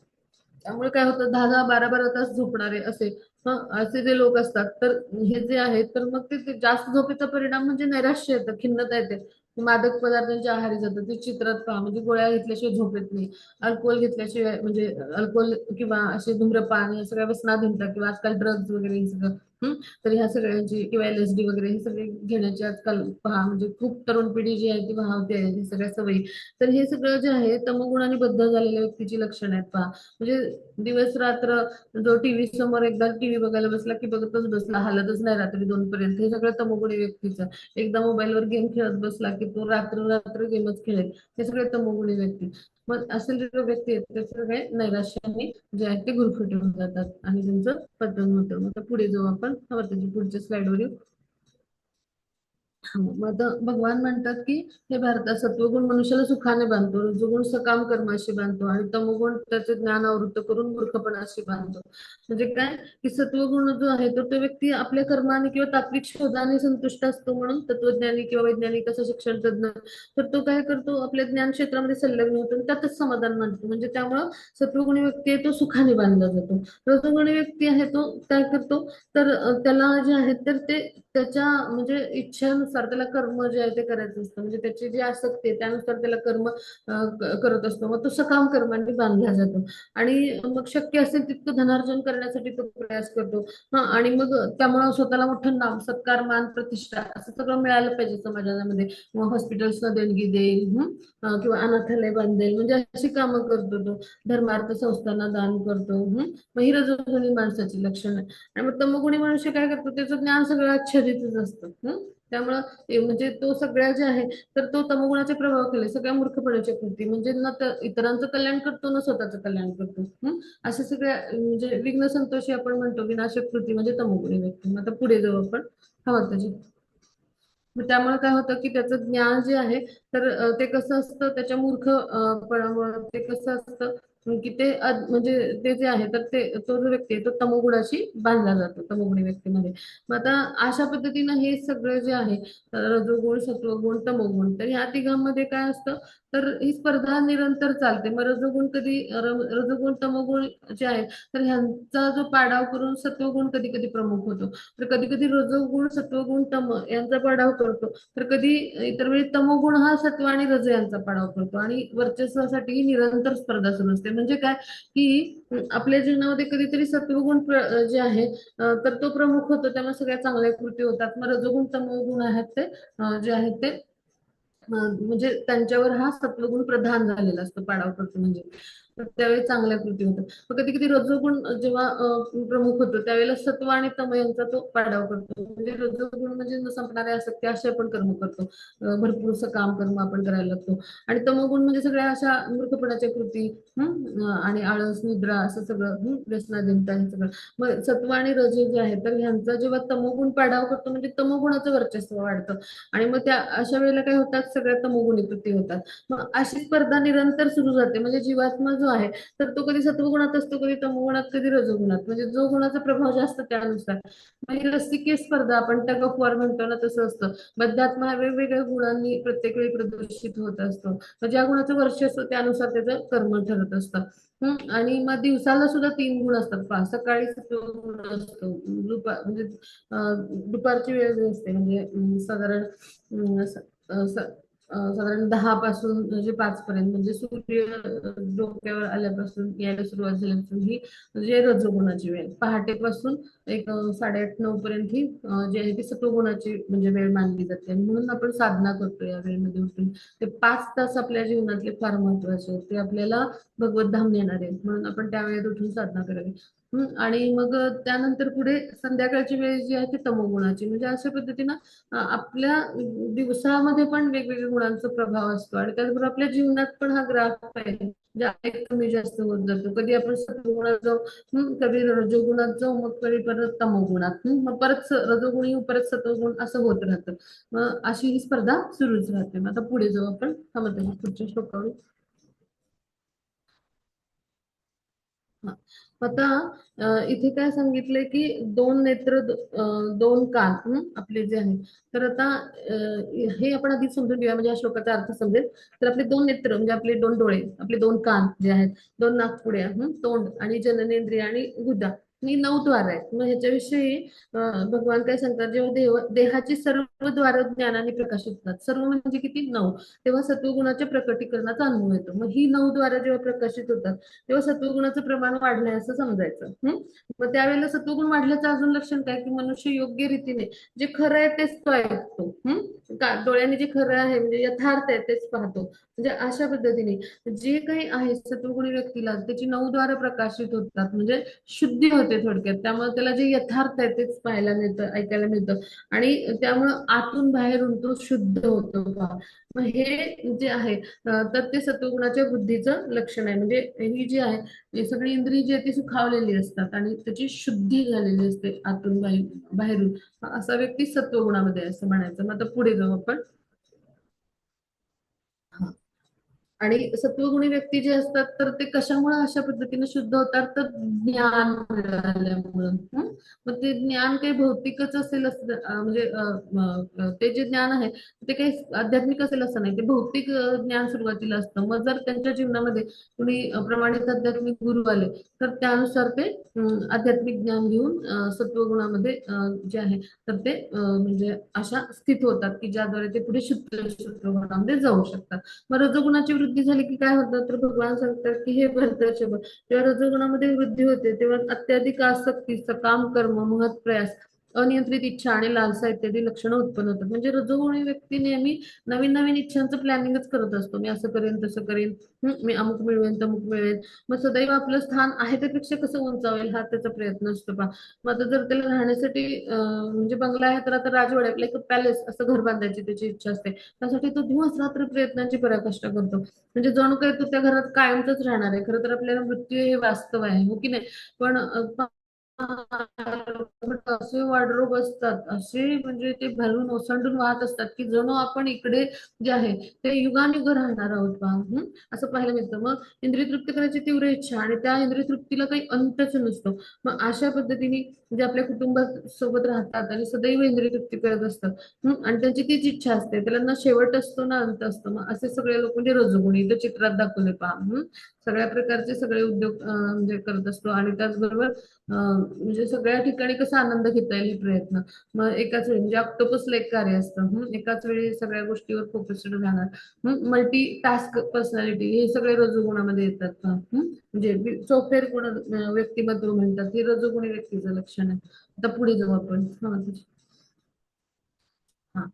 त्यामुळे काय होतं 10-10 12-12 तास झोपणारे असे जे लोक असतात तर हे जे आहेत तर मग ते जास्त झोपेचा परिणाम म्हणजे नैराश्य येतं, खिन्नता येते. मादक पदार्थांच्या आहारी जातात. ते चित्रात पहा म्हणजे गोळ्या घेतल्याशिवाय झोप येत नाही, अल्कोहोल घेतल्याशिवाय म्हणजे अल्कोहोल किंवा असे धूम्रपान या सगळ्या व्यसनाधीनता किंवा आजकाल ड्रग्ज वगैरे हे सगळं. तर ह्या सगळ्यांची किंवा LSD वगैरे हे सगळे घेण्याची आजकाल पहा म्हणजे खूप तरुण पिढी जी आहे ती वाहवते आहे हे सगळ्या सवयी. तर हे सगळं जे आहे तमोगुणाने बद्ध झालेल्या व्यक्तीची लक्षणं आहेत पहा. म्हणजे दिवस रात्र जो टीव्ही समोर एकदा टीव्ही बघायला बसला की बघतच बसला, हालतच नाही रात्री 2 पर्यंत. हे सगळं तमोगुणी व्यक्तीचं. एकदा मोबाईलवर गेम खेळत बसला की तो रात्र रात्र गेमच खेळेल. हे सगळे तमोगुणी व्यक्ती. मग असे जे व्यक्ती आहेत ते सगळे नैराश्याने जे आहे ते गुरफटून जातात आणि त्यांचं पतन होतं. मग आता पुढे जाऊ आपण. त्याची पुढच्या स्लाइडवर येऊ. मग आता भगवान म्हणतात की हे भारतात सत्वगुण मनुष्याला सुखाने बांधतो, रजोगुण सकाम कर्माशी बांधतो आणि तमोगुण त्याचे ज्ञान आवृत्त करून मूर्खपणाशी बांधतो. म्हणजे काय की सत्वगुण जो आहे तर तो व्यक्ती आपल्या कर्माने किंवा तात्विक शोधाने संतुष्ट असतो म्हणून तत्वज्ञानी किंवा वैज्ञानिक असं शिक्षण तज्ञ तर तो काय करतो आपल्या ज्ञान क्षेत्रामध्ये संलग्न होतो आणि त्यातच समाधान मानतो. म्हणजे त्यामुळं सत्वगुणी व्यक्ती आहे तो सुखाने बांधला जातो. रजोगुणी व्यक्ती आहे तो काय करतो तर त्याला जे आहे तर ते त्याच्या म्हणजे इच्छेनुसार त्याला कर्म जे आहे ते करायचं असतं. म्हणजे त्याची जी आसक्ती आहे त्यानुसार त्याला कर्म करत असतो. मग तो सकाम कर्मांनी बांधला जातो आणि मग शक्य असेल तितकं धनार्जन करण्यासाठी तो प्रयास करतो. आणि मग त्यामुळे स्वतःला मोठं नाम सत्कार मान प्रतिष्ठा असं सगळं मिळालं पाहिजे समाजामध्ये. मग हॉस्पिटल्सना देणगी देईल, किंवा अनाथालय बांधेल म्हणजे अशी कामं करतो तो. धर्मार्थ संस्थांना दान करतो. मग ही रजोगुणी माणसाची लक्षणं आहे. आणि मग तमोगुणी मनुष्य काय करतो त्याचं ज्ञान सगळं आच्छादितच असतं. त्यामुळं म्हणजे तो सगळ्या जे आहे तर तो तमोगुणाचे प्रभाव केले सगळ्या मूर्खपणाच्या कृती म्हणजे न इतरांचं कल्याण करतो ना स्वतःचं कल्याण करतो. अशा सगळ्या म्हणजे विघ्न संतोषी आपण म्हणतो विनाशक कृती म्हणजे तमोगुणी व्यक्ती. मग आता पुढे जाऊ आपण. हा त्याची मग त्यामुळे काय होतं की त्याचं ज्ञान जे आहे तर ते कसं असतं त्याच्या मूर्खपणामुळे ते कसं असतं की ते म्हणजे ते जे आहे तर ते तो जो व्यक्ती आहे तो तमोगुणाशी बांधला जातो तमोगुणी व्यक्तीमध्ये. मग आता अशा पद्धतीनं हे सगळं जे आहे रजोगुण सत्वगुण तमोगुण तर ह्या तिघांमध्ये काय असतं तर ही स्पर्धा निरंतर चालते. मग रजोगुण कधी रजोगुण तमोगुण जे आहे तर ह्यांचा जो पाडाव करून सत्वगुण कधी कधी प्रमुख होतो. तर कधी कधी रजोगुण सत्वगुण तम यांचा पाडाव करतो तर कधी इतर वेळी तमोगुण हा सत्व आणि रज यांचा पाडाव करतो आणि वर्चस्वासाठी ही निरंतर स्पर्धा सुरू असते. म्हणजे काय की आपल्या जीवनामध्ये कधीतरी सत्वगुण जे आहे तर तो प्रमुख होतो त्यामुळे सगळ्या चांगल्या कृती होतात. मग रजोगुण तमोगुण आहेत ते जे आहेत ते म्हणजे त्यांच्यावर हा सत्वगुण प्रधान झालेला असतो पाडाव करतो म्हणजे. तर त्यावेळी चांगल्या कृती होतात. मग कधी कधी रजोगुण जेव्हा प्रमुख होतो त्यावेळेला सत्व आणि तम यांचा तो पाडाव करतो. म्हणजे रजोगुण म्हणजे न संपणारे आसक्ती असे आपण कर्म करतो. भरपूरच काम कर्म आपण करायला लागतो. आणि तमोगुण म्हणजे सगळ्या अशा मूर्खपणाच्या कृती आणि आळस निद्रा असं सगळं व्यसनाधीनता हे सगळं. मग सत्व आणि रज जे आहे तर ह्यांचा जेव्हा तमोगुण पाडाव करतो म्हणजे तमोगुणाचं वर्चस्व वाढतं. आणि मग त्या अशा वेळेला काय होतात सगळ्या तमोगुणी कृती होतात. मग अशी स्पर्धा निरंतर सुरू जाते. म्हणजे जीवात्मा जो आहे तर तो कधी सत्वगुणात असतो, कधी तमोगुणात, कधी रजोगुणात. म्हणजे जो गुणाचा प्रभाव जास्त त्यानुसार. मग ही रसिकीय स्पर्धा आपण टग ऑफ वॉर म्हणतो ना, तसं असतं. बध्यात्मा हा वेगवेगळ्या गुणांनी प्रत्येक वेळी प्रदर्शित होत असतो. मग ज्या गुणाचं वर्चस्व त्यानुसार त्याचं कर्म ठरत असतं. आणि मग दिवसाला सुद्धा 3 गुण असतात पहा. सकाळी सत्वगुण असतो, म्हणजे दुपारची वेळ जी असते म्हणजे साधारण साधारण 10 पासून म्हणजे 5 पर्यंत, म्हणजे सूर्य डोक्यावर आल्यापासून यायला सुरुवात झाल्यापासून ही म्हणजे रजोगुणाची वेळ. पहाटेपासून एक 8:30-9 पर्यंत ही जी आहे ती सत्वगुणाची म्हणजे वेळ मानली जाते. आणि म्हणून आपण साधना करतो या वेळेमध्ये उठून. ते 5 तास आपल्या जीवनातले फार महत्वाचे आहेत. ते आपल्याला भगवत धाम नेणार आहे, म्हणून आपण त्या वेळेत उठून साधना करावी. आणि मग त्यानंतर पुढे संध्याकाळची वेळ जी आहे ती तमोगुणाची. म्हणजे अशा पद्धतीनं आपल्या दिवसामध्ये पण वेगवेगळ्या गुणांचा प्रभाव असतो. आणि त्याचबरोबर आपल्या जीवनात पण हा ग्राफ आहे, म्हणजे आहे कमी जास्त होत जातो. कधी आपण सत्वगुणात जाऊ, कधी रजोगुणात जाऊ, मग कधी परत तमोगुणात, मग परत रजोगुणी परत सत्वगुण, असं होत राहतं. मग अशी ही स्पर्धा सुरूच राहते. मग आता पुढे जाऊ आपण, पुढच्या श्लोकावर. हा. आता इथे काय सांगितलंय की 2 नेत्र, 2 कान, आपले जे आहे. तर आता हे आपण आधी समजून घेऊया, म्हणजे या श्लोकाचा अर्थ समजेल. तर आपले 2 नेत्र म्हणजे आपले 2 डोळे, आपले 2 कान जे आहेत, 2 नाकपुड्या, तोंड आणि जननेंद्रिय आणि गुदा, ही 9 द्वार आहेत. मग ह्याच्याविषयी भगवान काय सांगतात, जेव्हा देहाची सर्व द्वार ज्ञानाने प्रकाशित होतात, सर्व म्हणजे किती, 9, तेव्हा सत्वगुणाच्या प्रकटीकरणाचा अनुभव येतो. मग ही 9 द्वार जेव्हा प्रकाशित होतात तेव्हा सत्वगुणाचं प्रमाण वाढलंय असं समजायचं. मग त्यावेळेला सत्वगुण वाढल्याचं अजून लक्षण काय, की मनुष्य योग्य रीतीने जे खरं आहे तेच तो ऐकतो. डोळ्यांनी जे खरं आहे म्हणजे यथार्थ आहे तेच पाहतो. म्हणजे अशा पद्धतीने जे काही आहे सत्वगुणी व्यक्तीला त्याची 9 द्वार प्रकाशित होतात, म्हणजे शुद्धी होते थोडक्यात. त्यामुळे त्याला जे यथार्थ आहे तेच पाहायला मिळतं, ऐकायला मिळतं. आणि त्यामुळं आतून बाहेरून तो शुद्ध होतो पहा. मग हे जे आहे तर ते सत्वगुणाच्या बुद्धीचं लक्षण आहे. म्हणजे ही जी आहे ही सगळी इंद्रिय जी आहे ती सुखावलेली असतात आणि त्याची शुद्धी झालेली असते आतून बाहेरून. असा व्यक्ती सत्वगुणामध्ये आहे असं म्हणायचं. मग आता पुढे जाऊ आपण. हा. आणि सत्वगुणी व्यक्ती जे असतात तर ते कशामुळे अशा पद्धतीने शुद्ध होतात, तर ज्ञान मिळाल्यामुळं. मग ते ज्ञान काही भौतिकच असेल असं म्हणजे ते जे ज्ञान आहे ते काही आध्यात्मिक असेल असं नाही, ते भौतिक ज्ञान सुरुवातीला असतं. मग जर त्यांच्या जीवनामध्ये कुणी प्रमाणित आध्यात्मिक गुरु आले तर त्यानुसार ते आध्यात्मिक ज्ञान घेऊन सत्वगुणामध्ये जे आहे तर ते म्हणजे अशा स्थित होतात की ज्याद्वारे ते पुढे शुद्ध सत्वगुणामध्ये जाऊ शकतात. मग रजोगुणाची वृद्धी झाली की काय होतं, तर भगवान सांगतात की हे भरतर्षभ, जेव्हा रजोगुणामध्ये वृद्धी होते तेव्हा अत्याधिक आसक्ती, सकाम कर्म, महत् प्रयास, अनियंत्रित इच्छा आणि लालसा इत्यादी लक्षणं उत्पन्न होतात. म्हणजे रजोगुणी व्यक्ती नेहमी नवीन नवीन इच्छांचं प्लॅनिंगच करत असतो. मी असं करेन, तसं करेन, मी अमुक मिळवेन, तमुक मिळवेन. मग सदैव आपलं स्थान आहे त्यापेक्षा कसं उंचावेल हा त्याचा प्रयत्न असतो पहा. मग आता जर त्याला राहण्यासाठी म्हणजे बंगला आहे तर आता राजवाडा आपलं एक पॅलेस असं घर बांधायची त्याची इच्छा असते. त्यासाठी तो दिवस रात्र प्रयत्नांची पराकाष्ठा करतो. म्हणजे जणू काही तो त्या घरात कायमच राहणार आहे. खरं तर आपल्याला मृत्यू हे वास्तव आहे, हो की नाही. पण असे वाढरोब असतात, असे म्हणजे ते भरून ओसंडून वाहत असतात की जणू आपण इकडे जे आहे ते युगानुयुग राहणार आहोत पहा. असं पाहायला मिळतं. मग इंद्रिय तृप्ती करायची तीव्र इच्छा आणि त्या इंद्रिय तृप्तीला काही अंतच नसतो. मग अशा पद्धतीने जे आपल्या कुटुंबासोबत राहतात आणि सदैव इंद्रिय तृप्ती करत असतात, आणि त्यांची तीच इच्छा असते, त्याला ना शेवट असतो ना अंत असतो. मग असे सगळे लोक म्हणजे रजोगुणी इथं चित्रात दाखवले पहा. सगळ्या प्रकारचे सगळे उद्योग म्हणजे करत असतो. आणि त्याचबरोबर म्हणजे सगळ्या ठिकाणी कसा आनंद घेता येईल हे प्रयत्न. मग एकाच वेळी म्हणजे ऑक्टोपसला एक कार्य असतं, एकाच वेळी सगळ्या गोष्टीवर फोकस्ड राहणार. मल्टी टास्क पर्सनॅलिटी हे सगळे रजोगुणामध्ये येतात पहा. म्हणजे चौफेर गुण व्यक्तिमत्व म्हणतात, हे रजोगुणी व्यक्तीचं लक्षण आहे. आता पुढे जाऊ आपण. हा.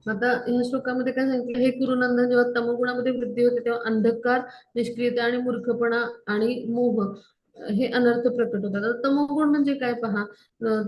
आता ह्या श्लोकामध्ये काय सांगितलं, हे कुरुनंदन, जेव्हा तमोगुणामध्ये वृद्धी होते तेव्हा अंधकार, निष्क्रियता आणि मूर्खपणा आणि मोह हे अनर्थ प्रकट होतात. आता तमोगुण म्हणजे काय पहा,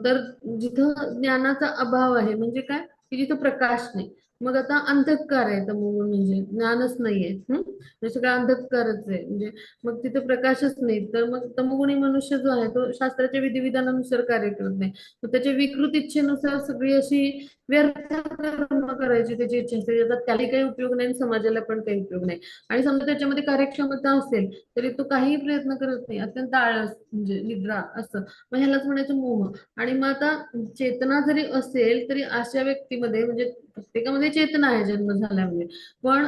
तर जिथं ज्ञानाचा अभाव आहे म्हणजे काय, की जिथं प्रकाश नाही. मग आता अंधकार आहे तमोगुण म्हणजे ज्ञानच नाहीये. म्हणजे सगळं अंधकारच आहे. म्हणजे मग तिथे प्रकाशच नाही, तर मग तमोगुणी मनुष्य जो आहे तो शास्त्राच्या विधिविधानानुसार कार्य करत नाही. तर त्याच्या विकृत इच्छेनुसार सगळी अशी व्यर्थ कर्म करायची त्याची इच्छा असते, त्याचा त्याला काही उपयोग नाही आणि समाजाला पण काही उपयोग नाही. आणि समजा त्याच्यामध्ये कार्यक्षमता असेल तरी तो काहीही प्रयत्न करत नाही, अत्यंत आळस म्हणजे निद्रा असं, मग ह्यालाच म्हणायचं मोह. आणि मग आता चेतना जरी असेल तरी अशा व्यक्तीमध्ये म्हणजे प्रत्येकामध्ये चेतना आहे जन्म झाला म्हणजे, पण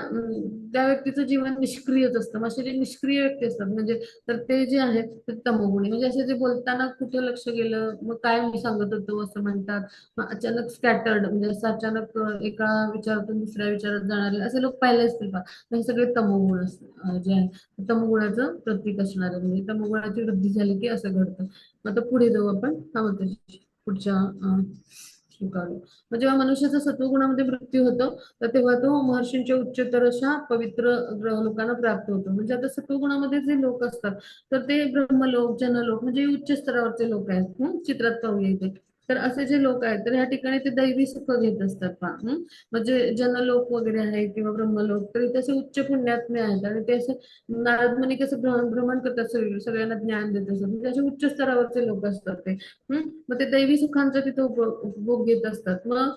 त्या व्यक्तीचं जीवन निष्क्रियच असतं. मग असे जे निष्क्रिय व्यक्ती असतात म्हणजे, तर ते जे आहेत ते तमोगुणी, म्हणजे असे जे बोलताना कुठे लक्ष गेलं, मग काय मी सांगत होतो असं म्हणतात. मग अचानक स्कॅटर्ड म्हणजे असं अचानक एका विचारातून दुसऱ्या विचारात जाणारे असे लोक पाहिले असतील का, तर हे सगळे तमोगुण जे आहे तमोगुणाचं प्रतीक असणार आहे. म्हणजे तमोगुणाची वृद्धी झाली की असं घडतं. मग आता पुढे जाऊ आपण, हा म्हणतो पुढच्या श्लोकावर. मग जेव्हा मनुष्याचा सत्वगुणामध्ये मृत्यू होतो तर तेव्हा तो महर्षींच्या उच्चतर अशा पवित्र ग्रहलोकांना प्राप्त होतो. म्हणजे आता सत्वगुणामध्ये जे लोक असतात तर ते ब्रह्मलोक, जनलोक म्हणजे उच्च स्तरावरचे लोक आहेत. चित्रात पाहूया इथे. तर असे जे लोक आहेत तर ह्या ठिकाणी ते दैवी सुख घेत असतात पहा. म्हणजे जनलोक वगैरे आहे किंवा ब्रह्मलोक, तर इथे असे उच्च पुण्यात्मे आहेत आणि ते असे नारद मुनी कसं भ्रमण करतात, सगळ्यांना ज्ञान देत असतात, म्हणजे असे उच्च स्तरावरचे लोक असतात ते. मग ते दैवी सुखांचा तिथे उपभोग घेत असतात. मग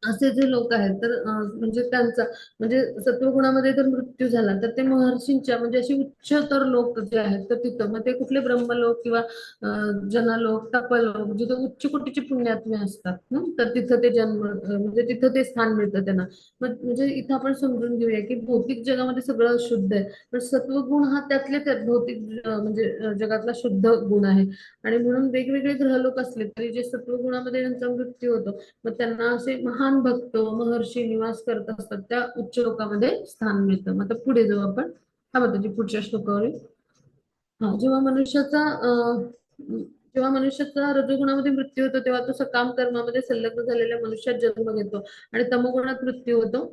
असे जे लोक आहेत तर म्हणजे त्यांचा म्हणजे सत्वगुणामध्ये जर मृत्यू झाला तर ते महर्षींच्या म्हणजे असे उच्चतर लोक जे आहेत तर तिथं, मग ते कुठले ब्रह्मलोक किंवा जनलोक, तपलोक, जिथे उच्च कोटीचे पुण्यात्मे असतात. तर तिथं ते जन्म म्हणजे तिथं ते स्थान मिळतं त्यांना. मग म्हणजे इथं आपण समजून घेऊया की भौतिक जगामध्ये सगळं शुद्ध आहे, पण सत्वगुण हा त्यातले त्यात भौतिक म्हणजे जगातला शुद्ध गुण आहे. आणि म्हणून वेगवेगळे ग्रहलोक असले तरी जे सत्वगुणामध्ये त्यांचा मृत्यू होतो मग त्यांना असे महान भक्त महर्षी निवास करत असतात त्या उच्च लोकांमध्ये स्थान मिळतं. मग आता पुढे जाऊ आपण, हा म्हणतो पुढच्या श्लोकावर. हा जेव्हा मनुष्याचा रजोगुणामध्ये मृत्यू होतो तेव्हा तो सकाम कर्मामध्ये संलग्न झालेल्या मनुष्यात जन्म घेतो. आणि तमोगुणात मृत्यू होतो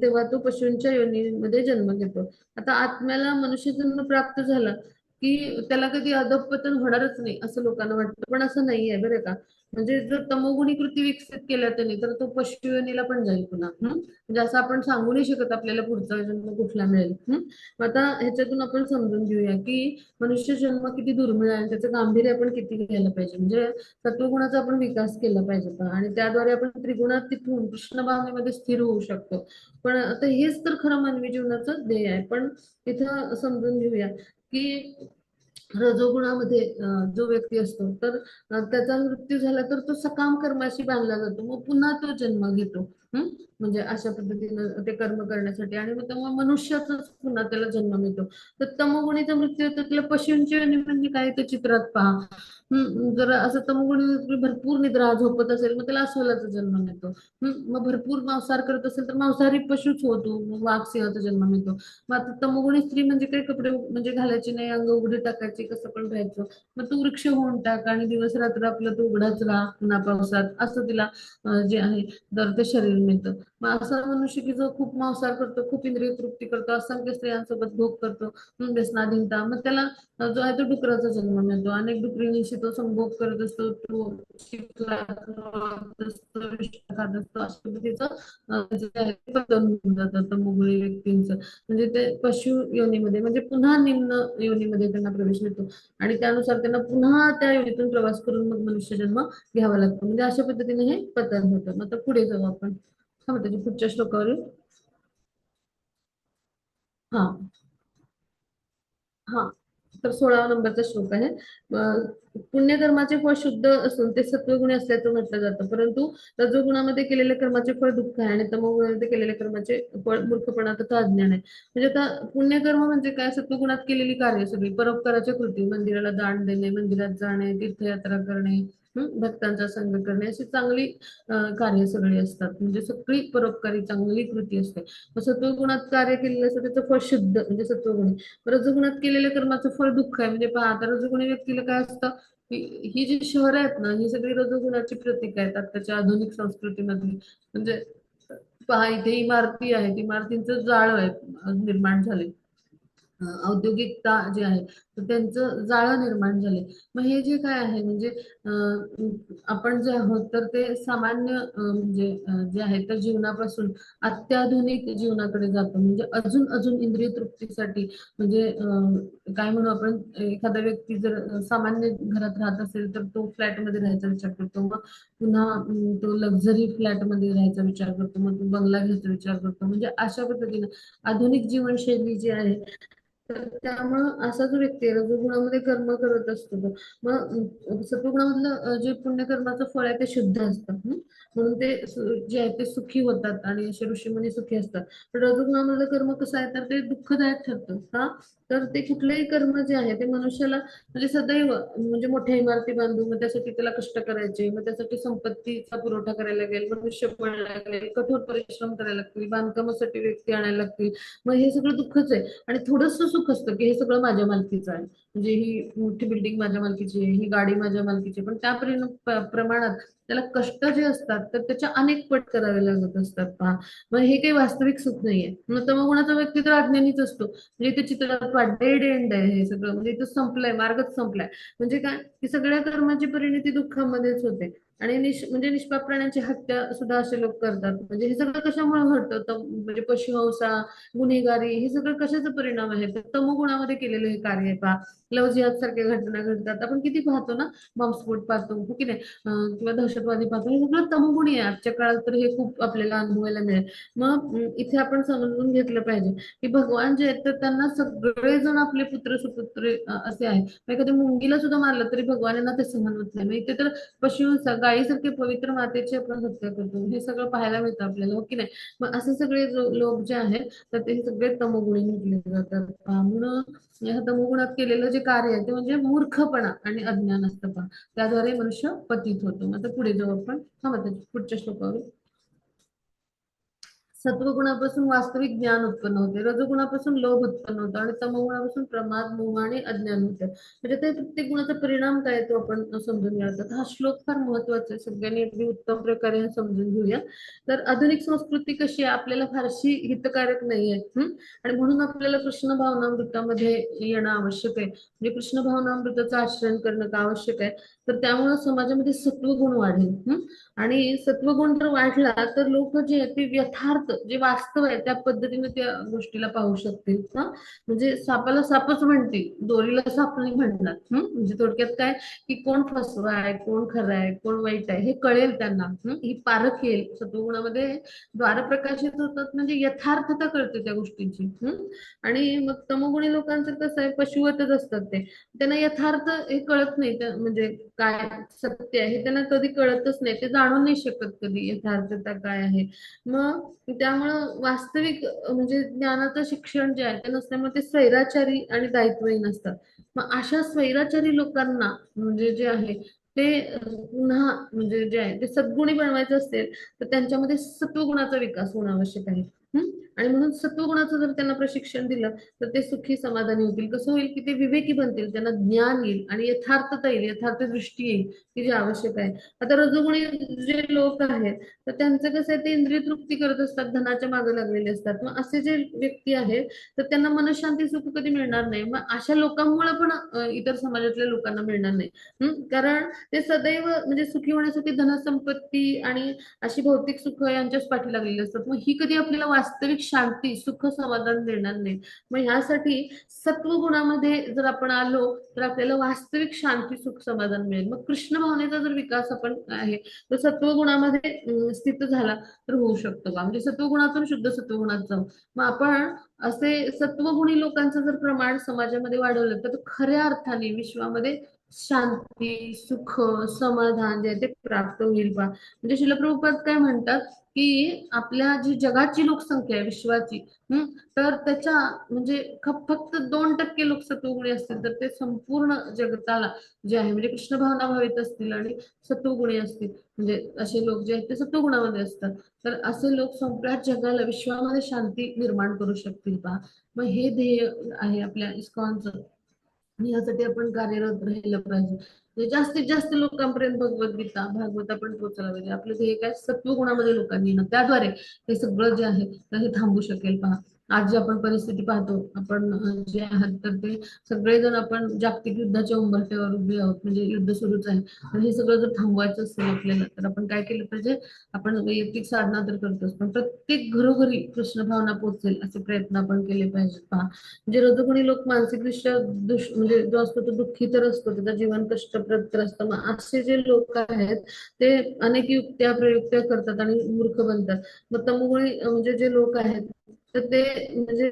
तेव्हा तो पशूंच्या योनीमध्ये जन्म घेतो. आता आत्म्याला मनुष्य जन्म प्राप्त झाला की त्याला कधी अधःपतन होणारच नाही असं लोकांना वाटतं, पण असं नाहीये बरं का. म्हणजे जर तमोगुणी कृती विकसित केल्या त्याने तर तो पशु योनीला पण जाईल पुन्हा. म्हणजे असं आपण सांगू नाही शकत आपल्याला पुढचा जन्म कुठला मिळेल. मग आता ह्याच्यातून आपण समजून घेऊया की मनुष्य जन्म किती दुर्मिळ आहे, त्याचं गांभीर्य आपण किती घ्यायला पाहिजे. म्हणजे सत्वगुणाचा आपण विकास केला पाहिजे आणि त्याद्वारे आपण त्रिगुणात तिथून कृष्ण भावनेमध्ये स्थिर होऊ शकतो. पण आता हेच तर खरं मानवी जीवनाचं ध्येय आहे. पण इथं समजून घेऊया की रजोगुणामध्ये जो व्यक्ती असतो तर त्याचा मृत्यू झाला तर तो सकाम कर्माशी बांधला जातो, मग पुन्हा तो जन्म घेतो. म्हणजे अशा पद्धतीनं ते कर्म करण्यासाठी, आणि मग तेव्हा मनुष्याचाच पुन्हा त्याला जन्म मिळतो. तर तमोगुणीचा मृत्यू होतो त्याला पशूंची योनी म्हणजे काय ते चित्रात पहा. जर असं तमोगुणी भरपूर निद्रा झोपत असेल मग त्याला अस्वलाचा जन्म मिळतो. मग भरपूर मांसाहार करत असेल तर मांसाहारी पशुच होतो, मग वाघ सिंहाचा जन्म मिळतो. मग आता तमोगुणी स्त्री म्हणजे काही कपडे म्हणजे घालायचे नाही, अंग उघडे टाकायचे, कसं पण राहायचं. मग तू वृक्ष होऊन टाक आणि दिवस रात्र आपलं तू उघडाच राहा उन्हा पावसात, असं तिला जे आहे तर ते शरीर मिळतं. मग असा मनुष्य की जो खूप मांसाहार करतो, खूप इंद्रिय तृप्ती करतो, असंख्य स्त्रियांसोबत भोग करतो, व्यसनाधीनता, मग त्याला जो आहे तो डुकराचा जन्म मिळतो. अनेक डुकरींशी तो संभोग करत असतो, तो चिखलात लोळत असतो, विष खात असतो, अशा पद्धतीचं जे आहे ते पतन होऊन जातं तमोगुणी व्यक्तींचं. म्हणजे ते पशु योनीमध्ये म्हणजे पुन्हा निम्न योनीमध्ये त्यांना प्रवेश मिळतो आणि त्यानुसार त्यांना पुन्हा त्या योनीतून प्रवास करून मग मनुष्य जन्म घ्यावा लागतो. म्हणजे अशा पद्धतीने हे पतन होतं. मग आता पुढे जाऊ आपण, हा त्याच्या पुढच्या श्लोकावर येऊ. हा हा तर 16 नंबरचा श्लोक आहे. पुण्यकर्माचे फळ शुद्ध असून ते सत्वगुणी असल्याचं म्हटलं जातं, परंतु रजोगुणामध्ये केलेल्या कर्माचे फळ दुःख आहे आणि तमोगुणामध्ये केलेल्या कर्माचे फळ मूर्खपणा तथा अज्ञान आहे. म्हणजे आता पुण्यकर्म म्हणजे काय, सत्वगुणात केलेली कार्य सगळी परोपकाराच्या कृती, मंदिराला दान देणे, मंदिरात जाणे, तीर्थयात्रा करणे, भक्तांचा संग करणे, अशी चांगली कार्य सगळी असतात. म्हणजे सगळी परोपकारी चांगली कृती असते. मग सत्वगुणात कार्य केलेलं असतं त्याचं फळ शुद्ध म्हणजे सत्वगुणी. रजगुणात केलेल्या कर्माचं फळ दुःख आहे. म्हणजे पहा आता रजगुणी व्यक्तीला काय असतं, ही जी शहरं आहेत ना ही सगळी रजगुणाची प्रतीक आहेत आताच्या आधुनिक संस्कृतीमधली. म्हणजे पहा इथे इमारती आहेत, इमारतींचं जाळं आहे निर्माण झाले, औद्योगिकता जी आहे तर त्यांचं जाळं निर्माण झाले. मग हे जे काय आहे म्हणजे आपण जे आहोत तर ते सामान्य म्हणजे जे आहे तर जीवनापासून अत्याधुनिक जीवनाकडे जातो. म्हणजे अजून अजून इंद्रिय तृप्तीसाठी म्हणजे काय म्हणू आपण, एखादा व्यक्ती जर सामान्य घरात राहत असेल तर तो फ्लॅटमध्ये राहायचा विचार करतो, मग पुन्हा तो लक्झरी फ्लॅटमध्ये राहायचा विचार करतो, मग तो बंगला घ्यायचा विचार करतो. म्हणजे अशा पद्धतीने आधुनिक जीवनशैली जी आहे तर त्यामुळं असा जो व्यक्ती आहे रजोगुणामध्ये कर्म करत असतो तो, मग सत्वगुणामधलं जे पुण्यकर्माचं फळ आहे ते शुद्ध असतं. म्हणून ते जे आहे ते सुखी होतात आणि असे ऋषीमुनी सुखी असतात. पण रजोगुणामधलं कर्म कसं आहे तर ते दुःखदायक ठरतं. का तर ते कुठलेही कर्म जे आहे ते मनुष्याला म्हणजे सदैव म्हणजे मोठ्या इमारती बांधून मग त्यासाठी त्याला कष्ट करायचे, मग त्यासाठी संपत्तीचा पुरवठा करायला लागेल, मनुष्यबळ लागेल, कठोर परिश्रम करायला लागतील, बांधकामासाठी व्यक्ती आणायला लागतील. मग हे सगळं दुःखच आहे. आणि थोडंस सुख असतं की हे सगळं माझ्या मालकीचं आहे, म्हणजे ही मोठी बिल्डिंग माझ्या मालकीची आहे, ही गाडी माझ्या मालकीची आहे. पण त्या प्रमाणात त्याला कष्ट जे असतात तर त्याच्या अनेक पट करावे लागत असतात पहा. मग हे काही वास्तविक सुख नाहीये. मग तमोगुणाचा व्यक्ती तर अज्ञानीच असतो. म्हणजे इथे चित्रात डेड एंड आहे हे सगळं, म्हणजे इथं संपलंय, मार्गच संपलाय. म्हणजे काय की सगळ्या कर्माची परिणती दुःखामध्येच होते. आणि म्हणजे निष्पाप प्राण्यांची हत्या सुद्धा असे लोक करतात. म्हणजे हे सगळं कशामुळे घडतं म्हणजे पशुहंसा, गुन्हेगारी, हे सगळं कशाचा परिणाम आहे तर तमोगुणामध्ये केलेलं हे कार्य आहे पहा. लव जिहाद सारख्या घटना घडतात, आपण किती पाहतो ना, बॉम्बस्फोट पाहतो हो की नाही, किंवा दहशतवादी पाहतो, हे सगळं तमोगुणी आहे. आजच्या काळात तर हे खूप आपल्याला अनुभवायला मिळेल. मग इथे आपण समजून घेतलं पाहिजे की भगवान जे आहेत तर त्यांना सगळेजण आपले पुत्र सुपुत्र असे आहेत. मग एखाद्या मुंगीला सुद्धा मारलं तरी भगवानांना ते सहन होत नाही. मग इथे तर पशुहिंसा, गायीसारखे पवित्र मातेची आपण हत्या करतो, हे सगळं पाहायला मिळतं आपल्याला हो की नाही. मग असे सगळे लोक जे आहेत तर ते सगळे तमोगुणी म्हटले जातात. म्हणून या तमोगुणात केलेलं जे कार्य आहे ते म्हणजे मूर्खपणा आणि अज्ञान असतं पहा. त्याद्वारे मनुष्य पतित होतो. आता पुढे जाऊ आपण, थांबा पुढच्या श्लोकावर. सत्वगुणापासून वास्तविक ज्ञान उत्पन्न होते, रजोगुणापासून लोभ उत्पन्न होतो आणि तमोगुणापासून प्रमाद, मोह आणि अज्ञान होते. म्हणजे ते प्रत्येक गुणाचा परिणाम काय तो आपण समजून घ्यायचा. हा श्लोक फार महत्वाचा आहे, सगळ्यांनी अगदी उत्तम प्रकारे समजून घेऊया. तर आधुनिक संस्कृती कशी आहे आपल्याला फारशी हितकारक नाहीये. आणि म्हणून आपल्याला कृष्ण भावनामृतामध्ये येणं आवश्यक आहे. म्हणजे कृष्ण भावनामृताचं आचरण करणं का आवश्यक आहे तर त्यामुळे समाजामध्ये सत्वगुण वाढेल. आणि सत्वगुण जर वाढला तर लोक जे आहे ते यथार्थ जे वास्तव आहे त्या पद्धतीने त्या गोष्टीला पाहू शकतील. म्हणजे सापाला सापच म्हणतील, दोरीला साप नाही म्हणणार. म्हणजे थोडक्यात काय की कोण फसवा आहे, कोण खरं आहे, कोण वाईट आहे हे कळेल त्यांना. ही पारख येईल सत्वगुणामध्ये, द्वार प्रकाशित होतात म्हणजे यथार्थता कळते त्या गोष्टीची. आणि मग तमोगुणी लोकांचं कसं आहे, पशुवतच असतात ते, त्यांना यथार्थ हे कळत नाही. म्हणजे काय सत्य आहे हे त्यांना कधी कळतच नाही, ते जाणू नाही शकत कधी यथार्थता काय आहे. मग त्यामुळं वास्तविक म्हणजे ज्ञानाचं शिक्षण जे आहे ते नसल्यामुळे ते स्वैराचारी आणि दायित्वहीन असतात. मग अशा स्वैराचारी लोकांना म्हणजे जे आहे ते पुन्हा म्हणजे जे आहे ते सद्गुणी बनवायचं असेल तर त्यांच्यामध्ये सत्वगुणाचा विकास होणं आवश्यक आहे. आणि म्हणून सत्वगुणाचं जर त्यांना प्रशिक्षण दिलं तर ते सुखी समाधानी होतील. कसं होईल की ते विवेकी बनतील, त्यांना ज्ञान येईल आणि यथार्थता येईल, यथार्थ दृष्टी येईल की जे आवश्यक आहे. आता रजोगुणी जे लोक आहेत तर त्यांचं कसं आहे ते इंद्रिय तृप्ती करत असतात, धनाच्या मागे लागलेले असतात. मग असे जे व्यक्ती आहेत तर त्यांना मनशांती सुख कधी मिळणार नाही. मग अशा लोकांमुळे पण इतर समाजातल्या लोकांना मिळणार नाही. कारण ते सदैव म्हणजे सुखी होण्यासाठी धनसंपत्ती आणि अशी भौतिक सुख यांच्याच पाठी लागलेली असतात. मग ही कधी आपल्याला वास्तविक शांती, सुख, समाधान देणार नाही. मग ह्यासाठी सत्वगुणामध्ये जर आपण आलो तर आपल्याला वास्तविक शांती, सुख, समाधान मिळेल. मग कृष्ण भावनेचा जर विकास आपण आहे तर सत्वगुणामध्ये स्थित झाला तर होऊ शकतो का, म्हणजे सत्वगुणातून शुद्ध सत्वगुणात जाऊ. मग आपण असे सत्वगुणी लोकांचं जर प्रमाण समाजामध्ये वाढवलं तर खऱ्या अर्थाने विश्वामध्ये शांती, सुख, समाधान जे आहे ते प्राप्त होईल बा. म्हणजे श्रील प्रभुपाद काय म्हणतात की आपल्या जी जगाची लोकसंख्या आहे विश्वाची, तर त्याच्या म्हणजे फक्त 2% लोक सत्वगुणी असतील तर ते संपूर्ण जगताला जे आहे म्हणजे कृष्ण भावना भावित असतील आणि सत्वगुणी असतील, म्हणजे असे लोक जे आहेत ते सत्वगुणामध्ये असतात, तर असे लोक संपूर्ण जगाला, विश्वामध्ये शांती निर्माण करू शकतील पहा. मग हे ध्येय आहे आपल्या इस्कॉनचं आणि यासाठी आपण कार्यरत राहिलं पाहिजे. म्हणजे जास्तीत जास्त लोकांपर्यंत भगवद्गीता, भागवत आपण पोहोचला पाहिजे. आपलं ध्येय काय, सत्वगुणामध्ये लोकांनी ना त्याद्वारे हे सगळं जे आहे ते थांबू शकेल पहा. आज जी आपण परिस्थिती पाहतो, आपण जे आहात तर ते सगळेजण आपण जागतिक युद्धाच्या उंबरठ्यावर उभे आहोत, म्हणजे युद्ध सुरूच आहे. आणि हे सगळं जर थांबवायचं असेल आपल्याला, तर आपण काय केलं पाहिजे? आपण वैयक्तिक साधना तर करतोच, पण प्रत्येक घरोघरी कृष्ण भावना पोहोचेल असे प्रयत्न आपण केले पाहिजेत. पहा, म्हणजे रजोगुणी लोक मानसिकदृष्ट्या म्हणजे जो असतो तो दुःखी तर असतो, त्याचं जीवन कष्टप्रद असतं. मग असे जे लोक आहेत ते अनेक युक्त्या प्रयुक्त्या करतात आणि मूर्ख बनतात. मग तमोगुणी म्हणजे जे लोक आहेत, तर ते म्हणजे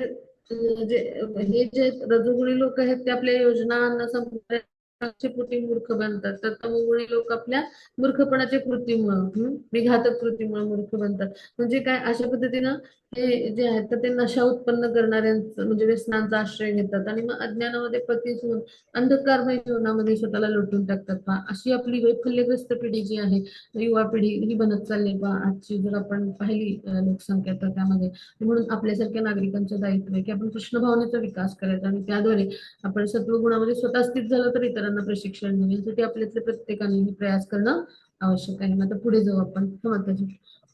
जे हे जे रजोगुणी लोक आहेत ते आपल्या योजना न संपण्याच्या पोटी मूर्ख बनतात. तर तमोगुणी लोक आपल्या मूर्खपणाच्या कृतीमुळे विघातक कृतीमुळे मूर्ख बनतात. म्हणजे काय, अशा पद्धतीनं हे जे आहेत तर ते नशा उत्पन्न करणाऱ्यांचं म्हणजे व्यसनांचा आश्रय घेतात आणि मग अज्ञानामध्ये पतीत होऊन अंधकारमय जीवनामध्ये स्वतःला लुटून टाकतात. पहा, अशी आपली वैफल्यग्रस्त पिढी जी आहे, युवा पिढी ही बनत चालली. पहा, आजची जर आपण पाहिली लोकसंख्या, तर त्यामध्ये म्हणून आपल्यासारख्या नागरिकांचं दायित्व आहे की आपण कृष्ण भावनेचा विकास करायचा आणि त्याद्वारे आपण सत्वगुणामध्ये स्वतः स्थित झालं तर इतरांना प्रशिक्षण देऊ. यासाठी आपल्यातल्या प्रत्येकाने प्रयास करणं आवश्यक आहे. मग आता पुढे जाऊ आपण.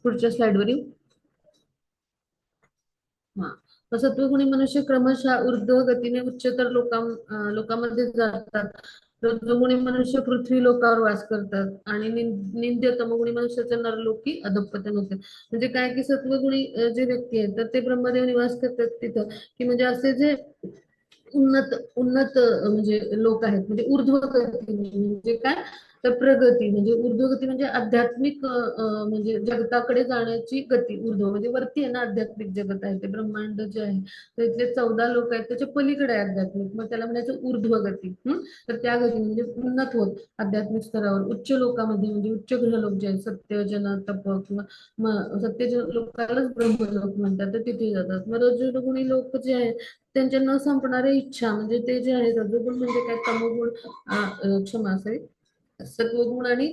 पुढच्या स्लाइडवर येऊ. हा, तर सत्वगुणी मनुष्य क्रमशः ऊर्ध्व गतीने उच्चतर लोकांमध्ये जातात. रजोगुणी मनुष्य पृथ्वी लोकावर वास करतात आणि निंद्य तमोगुणी मनुष्याचे नरलोकी अधःपतन होते. म्हणजे काय की सत्वगुणी जे व्यक्ती आहेत तर ते ब्रह्मदेव निवास करतात तिथं, की म्हणजे असे जे उन्नत उन्नत म्हणजे लोक आहेत, म्हणजे ऊर्ध्वगती म्हणजे काय, तर प्रगती म्हणजे ऊर्ध्वगती म्हणजे आध्यात्मिक म्हणजे जगताकडे जाण्याची गती. ऊर्ध्व म्हणजे वरती आहे ना, आध्यात्मिक जगत आहे ते ब्रह्मांड जे आहे, तर इथले 14 लोक आहेत त्याच्या पलीकडे आहे आध्यात्मिक, मग त्याला म्हणायचं ऊर्ध्वगती. तर त्या गती म्हणजे उन्नत होत आध्यात्मिक स्तरावर उच्च लोकांमध्ये, म्हणजे उच्च ग्रह लोक जे आहेत, सत्यजन तप किंवा सत्यजन लोकांनाच ब्रह्मलोक म्हणतात, तर तिथे जातात. मग रजोगुणी लोक जे आहेत त्यांच्या न संपणाऱ्या इच्छा, म्हणजे ते जे आहे रजोगुण म्हणजे काय, तमोगुण क्षमा असेल, सत्वगुण आणि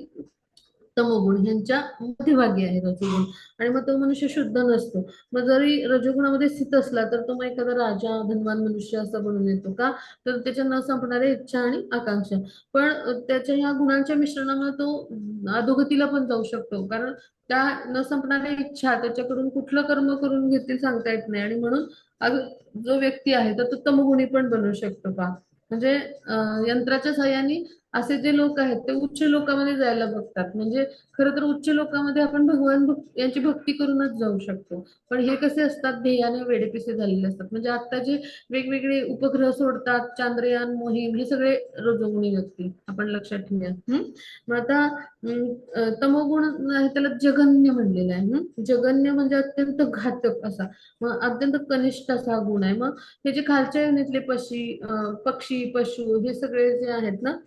तमोगुण यांच्या मध्यभागी आहे रजोगुण. आणि मग तो मनुष्य शुद्ध नसतो. मग जरी रजोगुणामध्ये स्थित असला तर तो मग एखादा राजा धनवान मनुष्य असा बनून येतो. का, तर त्याच्या न संपणाऱ्या इच्छा आणि आकांक्षा. पण त्याच्या ह्या गुणांच्या मिश्रणामुळे तो अधोगतीला पण जाऊ शकतो, कारण त्या न संपणाऱ्या इच्छा त्याच्याकडून कुठलं कर्म करून घेतील सांगता येत नाही. आणि म्हणून जो व्यक्ती आहे तर तो तमगुणी पण बनू शकतो. का, म्हणजे यंत्राच्या सहाय्याने असे जे लोक आहेत ते उच्च लोकांमध्ये जायला बघतात. म्हणजे खरं तर उच्च लोकांमध्ये आपण यांची भक्ती करूनच जाऊ शकतो. पण हे कसे असतात, ध्येयाने वेडेपिसे झालेले असतात. म्हणजे आता जे वेगवेगळे उपग्रह सोडतात, चांद्रयान मोहीम, हे सगळे रजोगुणी व्यक्ती, आपण लक्षात ठेवूया. मग आता तमोगुण आहे त्याला जगन्य म्हणलेलं आहे. जगन्य म्हणजे अत्यंत घातक असा, मग अत्यंत कनिष्ठ असा गुण आहे. मग हे जे खालच्या योनीतले पक्षी पशु हे सगळे जे आहेत ना,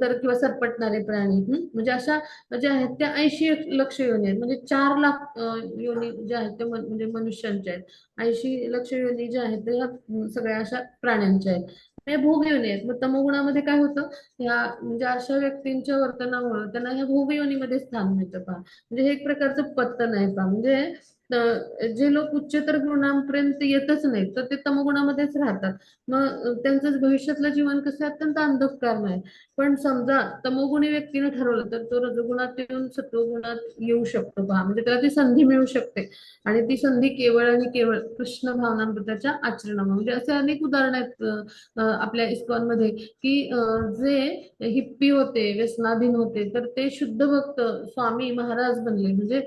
तर किंवा सरपटणारे प्राणी, म्हणजे अशा ज्या आहेत त्या 80 लक्ष योनी आहेत. म्हणजे 4 लाख योनी ज्या आहेत त्या म्हणजे मनुष्यांच्या आहेत. 80 लक्ष योनी ज्या आहेत त्या सगळ्या अशा प्राण्यांच्या आहेत. हे भोग योनी आहेत. मग तमोगुणामध्ये काय होतं, ह्या म्हणजे अशा व्यक्तींच्या वर्तनामुळे त्यांना ह्या भोग योनीमध्ये स्थान मिळतं. पहा, म्हणजे हे एक प्रकारचं पतन आहे. पहा, म्हणजे जे लोक उच्चतर गुणांपर्यंत येतच नाहीत तर ते तमगुणामध्येच राहतात. मग त्यांचं भविष्यातलं जीवन कसं अत्यंत अंधकारमय आहे. पण समजा तमोगुणी व्यक्तीने ठरवलं तर तो रजोगुणात येऊन सत्वगुणात येऊ शकतो. पहा, म्हणजे त्याला ती संधी मिळू शकते. आणि ती संधी केवळ आणि केवळ कृष्ण भावनामृताच्या आचरणामुळे. म्हणजे असे अनेक उदाहरण आहेत आपल्या इस्कॉन मध्ये, की जे हिप्पी होते, व्यसनाधीन होते, तर ते शुद्ध भक्त स्वामी महाराज बनले. म्हणजे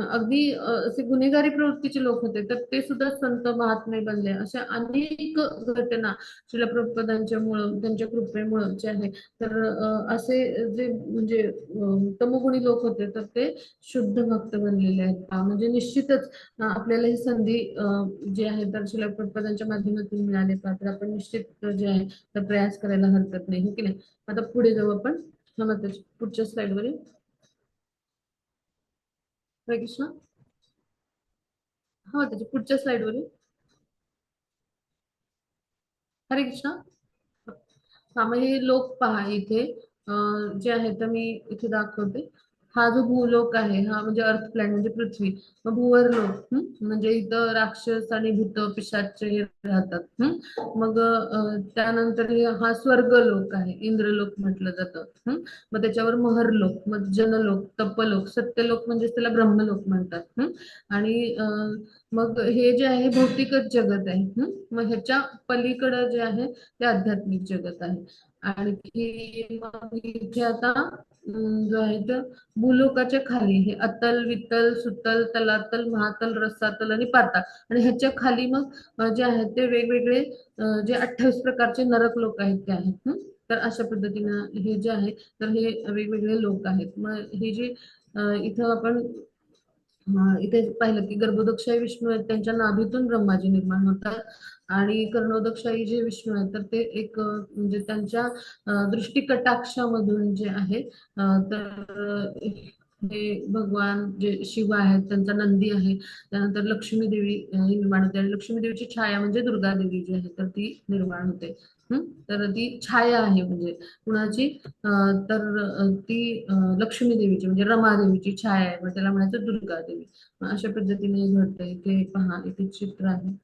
अगदी असे गुन्हेगारी प्रवृत्तीचे लोक होते तर ते सुद्धा संत महात्मे बनले. अशा अनेक घटना श्रील प्रभुपादांच्या मुळे, त्यांच्या कृपेमुळे जे आहे, तर असे जे म्हणजे तमोगुणी लोक होते तर ते शुद्ध भक्त बनलेले आहेत. म्हणजे निश्चितच आपल्याला ही संधी जी आहे तर श्रील प्रभुपादांच्या माध्यमातून मिळाले का, तर आपण निश्चित जे आहे तर प्रयास करायला हरकत नाही, हो की नाही. आता पुढे जाऊ आपण. पुढच्या स्लाइडवर येऊ. हरे कृष्ण. हा, त्याच्या पुढच्या स्लाइडवर येऊ. हरे कृष्ण. हा, मग हे लोक पहा इथे जे आहे तर मी इथे दाखवते. हा जो भूलोक आहे हा म्हणजे अर्थ प्लॅनेट म्हणजे पृथ्वी. मग भुवरलोक म्हणजे इथं राक्षस आणि भूत पिशाच हे राहतात. मग त्यानंतर हा स्वर्गलोक आहे, इंद्रलोक म्हटलं जातं. मग त्याच्यावर महरलोक, मग जनलोक, तपलोक, सत्यलोक म्हणजे त्याला ब्रह्मलोक म्हणतात. आणि मग हे जे आहे भौतिकच जगत आहे. मग ह्याच्या पलीकडं जे आहे ते आध्यात्मिक जगत आहे. आणखी मग इथे आता जो आहे तर भूलोकाच्या खाली हे अतल, वितल, सुतल, तलातल, महातल, रसातल आणि पाताळ. आणि ह्याच्या खाली मग जे आहेत ते वेगवेगळे जे 28 प्रकारचे नरक लोक आहेत ते आहेत. तर अशा पद्धतीनं हे जे आहे तर हे वेगवेगळे लोक आहेत. मग हे जे इथं आपण इथे पाहिलं की गर्भोदकशाही विष्णू आहेत, त्यांच्या नाभीतून ब्रह्माजी निर्माण होतात. आणि कर्णोदकशाही जे विष्णू आहेत तर ते एक म्हणजे त्यांच्या दृष्टी कटाक्षामधून जे आहे तर हे भगवान जे शिव आहेत त्यांचा नंदी आहे. त्यानंतर लक्ष्मी देवी निर्माण होते आणि लक्ष्मी देवीची छाया म्हणजे दुर्गा देवी जी आहे तर ती निर्माण होते. तर ती छाया आहे म्हणजे कुणाची तर ती लक्ष्मी देवीची म्हणजे रमा देवीची छाया आहे, मग त्याला म्हणायचं दुर्गा देवी. अशा पद्धतीने घडतं. इथे पहा इथे चित्र आहे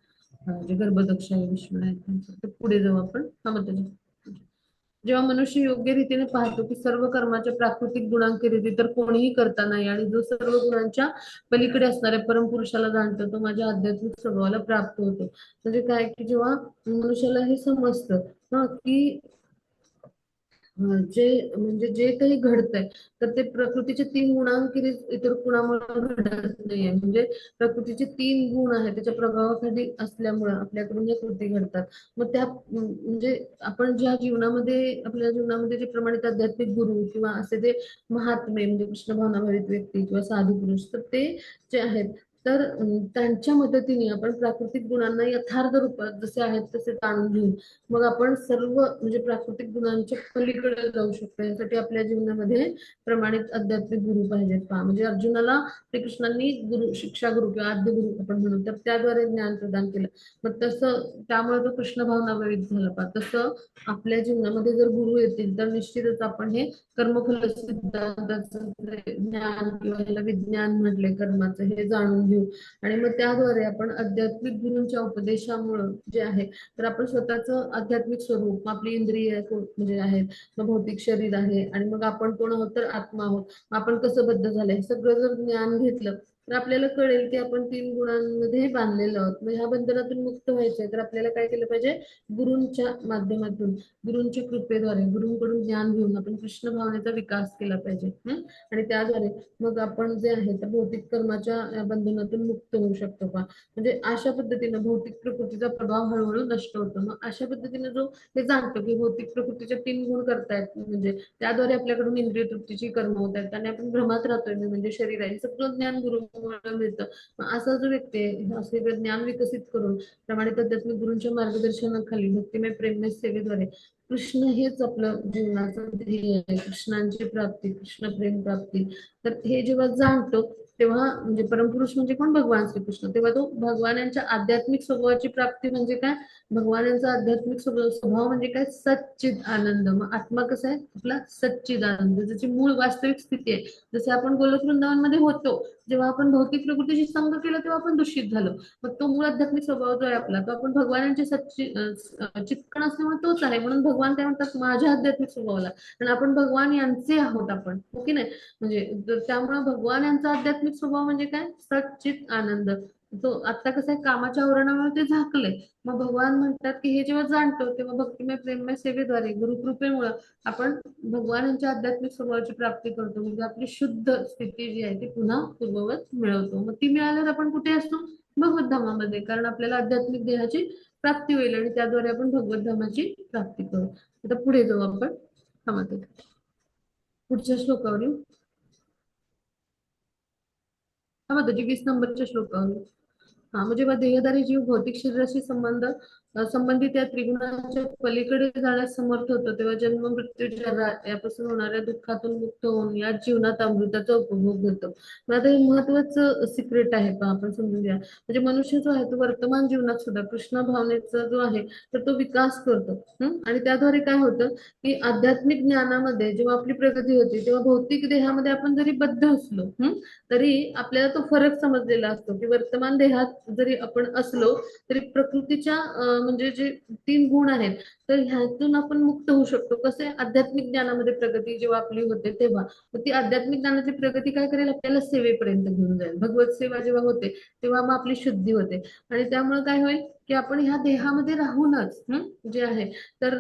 जे गर्भदक्षाही विष्णू आहेत त्यांचं. तर पुढे जाऊ आपण. हा मग जेव्हा मनुष्य योग्य रीतीने पाहतो की सर्व कर्माच्या प्राकृतिक गुणांखेरीज तर कोणीही करता नाही आणि जो सर्व गुणांच्या पलीकडे असणाऱ्या परमपुरुषाला जाणतो तो माझ्या आध्यात्मिक स्वभावाला प्राप्त होतो. म्हणजे काय की जेव्हा मनुष्याला हे समजतं की जे म्हणजे जे काही घडतंय तर ते प्रकृतीचे 3 गुणांखेरीज इतर कुणामुळे घडत नाहीये. म्हणजे प्रकृतीचे 3 गुण आहेत त्याच्या प्रभावाखाली असल्यामुळे आपल्याकडून या कृती घडतात. मग त्या म्हणजे आपण ज्या जीवनामध्ये आपल्या जीवनामध्ये जे प्रमाणित आध्यात्मिक गुरु किंवा असे जे महात्मे म्हणजे कृष्ण भावनाभावित व्यक्ती किंवा साधू पुरुष तर ते जे आहेत तर त्यांच्या मदतीने आपण प्राकृतिक गुणांना यथार्थ रूपात जसे आहेत तसे जाणून घेऊन मग आपण सर्व म्हणजे प्राकृतिक गुणांच्या पलीकडे जाऊ शकतो. यासाठी आपल्या जीवनामध्ये प्रमाणित आध्यात्मिक गुरु पाहिजेत. पहा म्हणजे अर्जुनाला श्रीकृष्णांनी गुरु शिक्षा गुरु किंवा आद्य गुरु आपण म्हणू तर त्याद्वारे ज्ञान प्रदान केलं. मग तसं त्यामुळे तो कृष्ण भावनाभावित झाला. पहा तसं आपल्या जीवनामध्ये जर गुरु येतील तर निश्चितच आपण हे कर्मफल सिद्धांताचं ज्ञान किंवा याला विज्ञान म्हटले कर्माचं हे जाणून घेऊ. आणि मग त्याद्वारे आपण आध्यात्मिक गुरूंच्या उपदेशामुळे जे आहे तर आपण स्वतःचं आध्यात्मिक स्वरूप आपली इंद्रिय म्हणजे आहेत मग भौतिक शरीर आहे आणि मग आपण कोण आहोत तर आत्मा आहोत. आपण कसं बद्ध झालंय सगळं जर ज्ञान घेतलं तर आपल्याला कळेल की आपण 3 गुणांमध्ये बांधलेलो आहोत. मग ह्या बंधनातून मुक्त व्हायचंय तर आपल्याला काय केलं पाहिजे गुरूंच्या माध्यमातून गुरूंच्या कृपेद्वारे गुरूंकडून ज्ञान घेऊन आपण कृष्ण भावनेचा विकास केला पाहिजे. आणि त्याद्वारे मग आपण जे आहे तर भौतिक कर्माच्या बंधनातून मुक्त होऊ शकतो. का म्हणजे अशा पद्धतीने भौतिक प्रकृतीचा प्रभाव हळूहळू नष्ट होतो. मग अशा पद्धतीने जो हे जाणतो की भौतिक प्रकृतीचे 3 गुण करतायत म्हणजे त्याद्वारे आपल्याकडून इंद्रिय तृप्तीची कर्म होत आहेत आणि आपण भ्रमात राहतोय म्हणजे शरीर आहे सगळं ज्ञान गुरुमुळे मिळतं. मग असा जो व्यक्ती आहे असे ज्ञान विकसित करून प्रमाणित आध्यात्मिक गुरूंच्या मार्गदर्शनाखाली भक्तिमय प्रेममय सेवेद्वारे कृष्ण हेच आपलं जीवनाचं ध्येय आहे. कृष्णांची प्राप्ती कृष्ण प्रेम प्राप्ती तर हे जेव्हा जाणतो तेव्हा म्हणजे परमपुरुष म्हणजे कोण भगवान श्रीकृष्ण तेव्हा तो भगवानांच्या आध्यात्मिक स्वभावाची प्राप्ती म्हणजे काय भगवानांचा आध्यात्मिक स्वभाव म्हणजे काय सच्चिद आनंद. मग आत्मा कसा आहे आपला सच्चिद आनंद ज्याची मूळ वास्तविक स्थिती आहे. जसे आपण गोलोक वृंदावनमध्ये होतो जेव्हा आपण भौतिक प्रकृतीशी संग केला तेव्हा आपण दूषित झालो. मग तो मूळ आध्यात्मिक स्वभाव जो आहे आपला तो आपण भगवानांचे चित्कण असल्यामुळे तोच आहे. म्हणून भगवान काय म्हणतात माझ्या आध्यात्मिक स्वभावाला आणि आपण भगवान यांचे आहोत आपण हो की नाही. म्हणजे त्यामुळे भगवान यांचा आध्यात्मिक स्वभाव म्हणजे काय सच्चित आनंद. तो आता कसं आहे कामाच्या आवरणामुळे ते झाकले. मग भगवान म्हणतात की हे जेव्हा जाणतो तेव्हा भक्तिमय प्रेममय सेवेद्वारे गुरुकृपेमुळे आपण भगवान यांच्या आध्यात्मिक स्वभावाची प्राप्ती करतो. म्हणजे आपली शुद्ध स्थिती जी आहे ती पुन्हा पूर्ववत मिळवतो. मग ती मिळाल्यावर आपण कुठे असतो भगवत धामामध्ये कारण आपल्याला आध्यात्मिक देहाची प्राप्ती होईल आणि त्याद्वारे आपण भगवत धामाची प्राप्ती करू. आता पुढे जाऊ आपण. थांबा पुढच्या श्लोकावर येऊ. हा 20 नंबरच्या श्लोकावर म्हणजे मग देहधारी जीव भौतिक शरीराशी संबंधित या त्रिगुणाच्या पलीकडे जाण्यास समर्थ होतो, तेव्हा जन्म मृत्यू जरा यापासून होणाऱ्या दुःखातून मुक्त होऊन या जीवनात अमृताचा उपभोग घेतो. मग आता हे महत्वाचं सिक्रेट आहे, पण आपण समजून घ्या. म्हणजे मनुष्य जो आहे तो वर्तमान जीवनात सुद्धा कृष्ण भावनेचा जो आहे तर तो विकास करतो. आणि त्याद्वारे काय होतं की आध्यात्मिक ज्ञानामध्ये जेव्हा आपली प्रगती होते, तेव्हा भौतिक देहामध्ये आपण जरी बद्ध असलो तरी आपल्याला तो फरक समजलेला असतो की वर्तमान देहात जरी आपण असलो तरी प्रकृतीच्या म्हणजे जे 3 गुण आहेत तर ह्यातून आपण मुक्त होऊ शकतो. कसे? आध्यात्मिक ज्ञानामध्ये प्रगती जेव्हा आपली होते तेव्हा ती आध्यात्मिक ज्ञानाची प्रगती काय करेल, आपल्याला सेवेपर्यंत घेऊन जाईल. भगवत सेवा जेव्हा होते तेव्हा मग आपली शुद्धी होते आणि त्यामुळे काय होईल की आपण ह्या देहामध्ये राहूनच जे आहे तर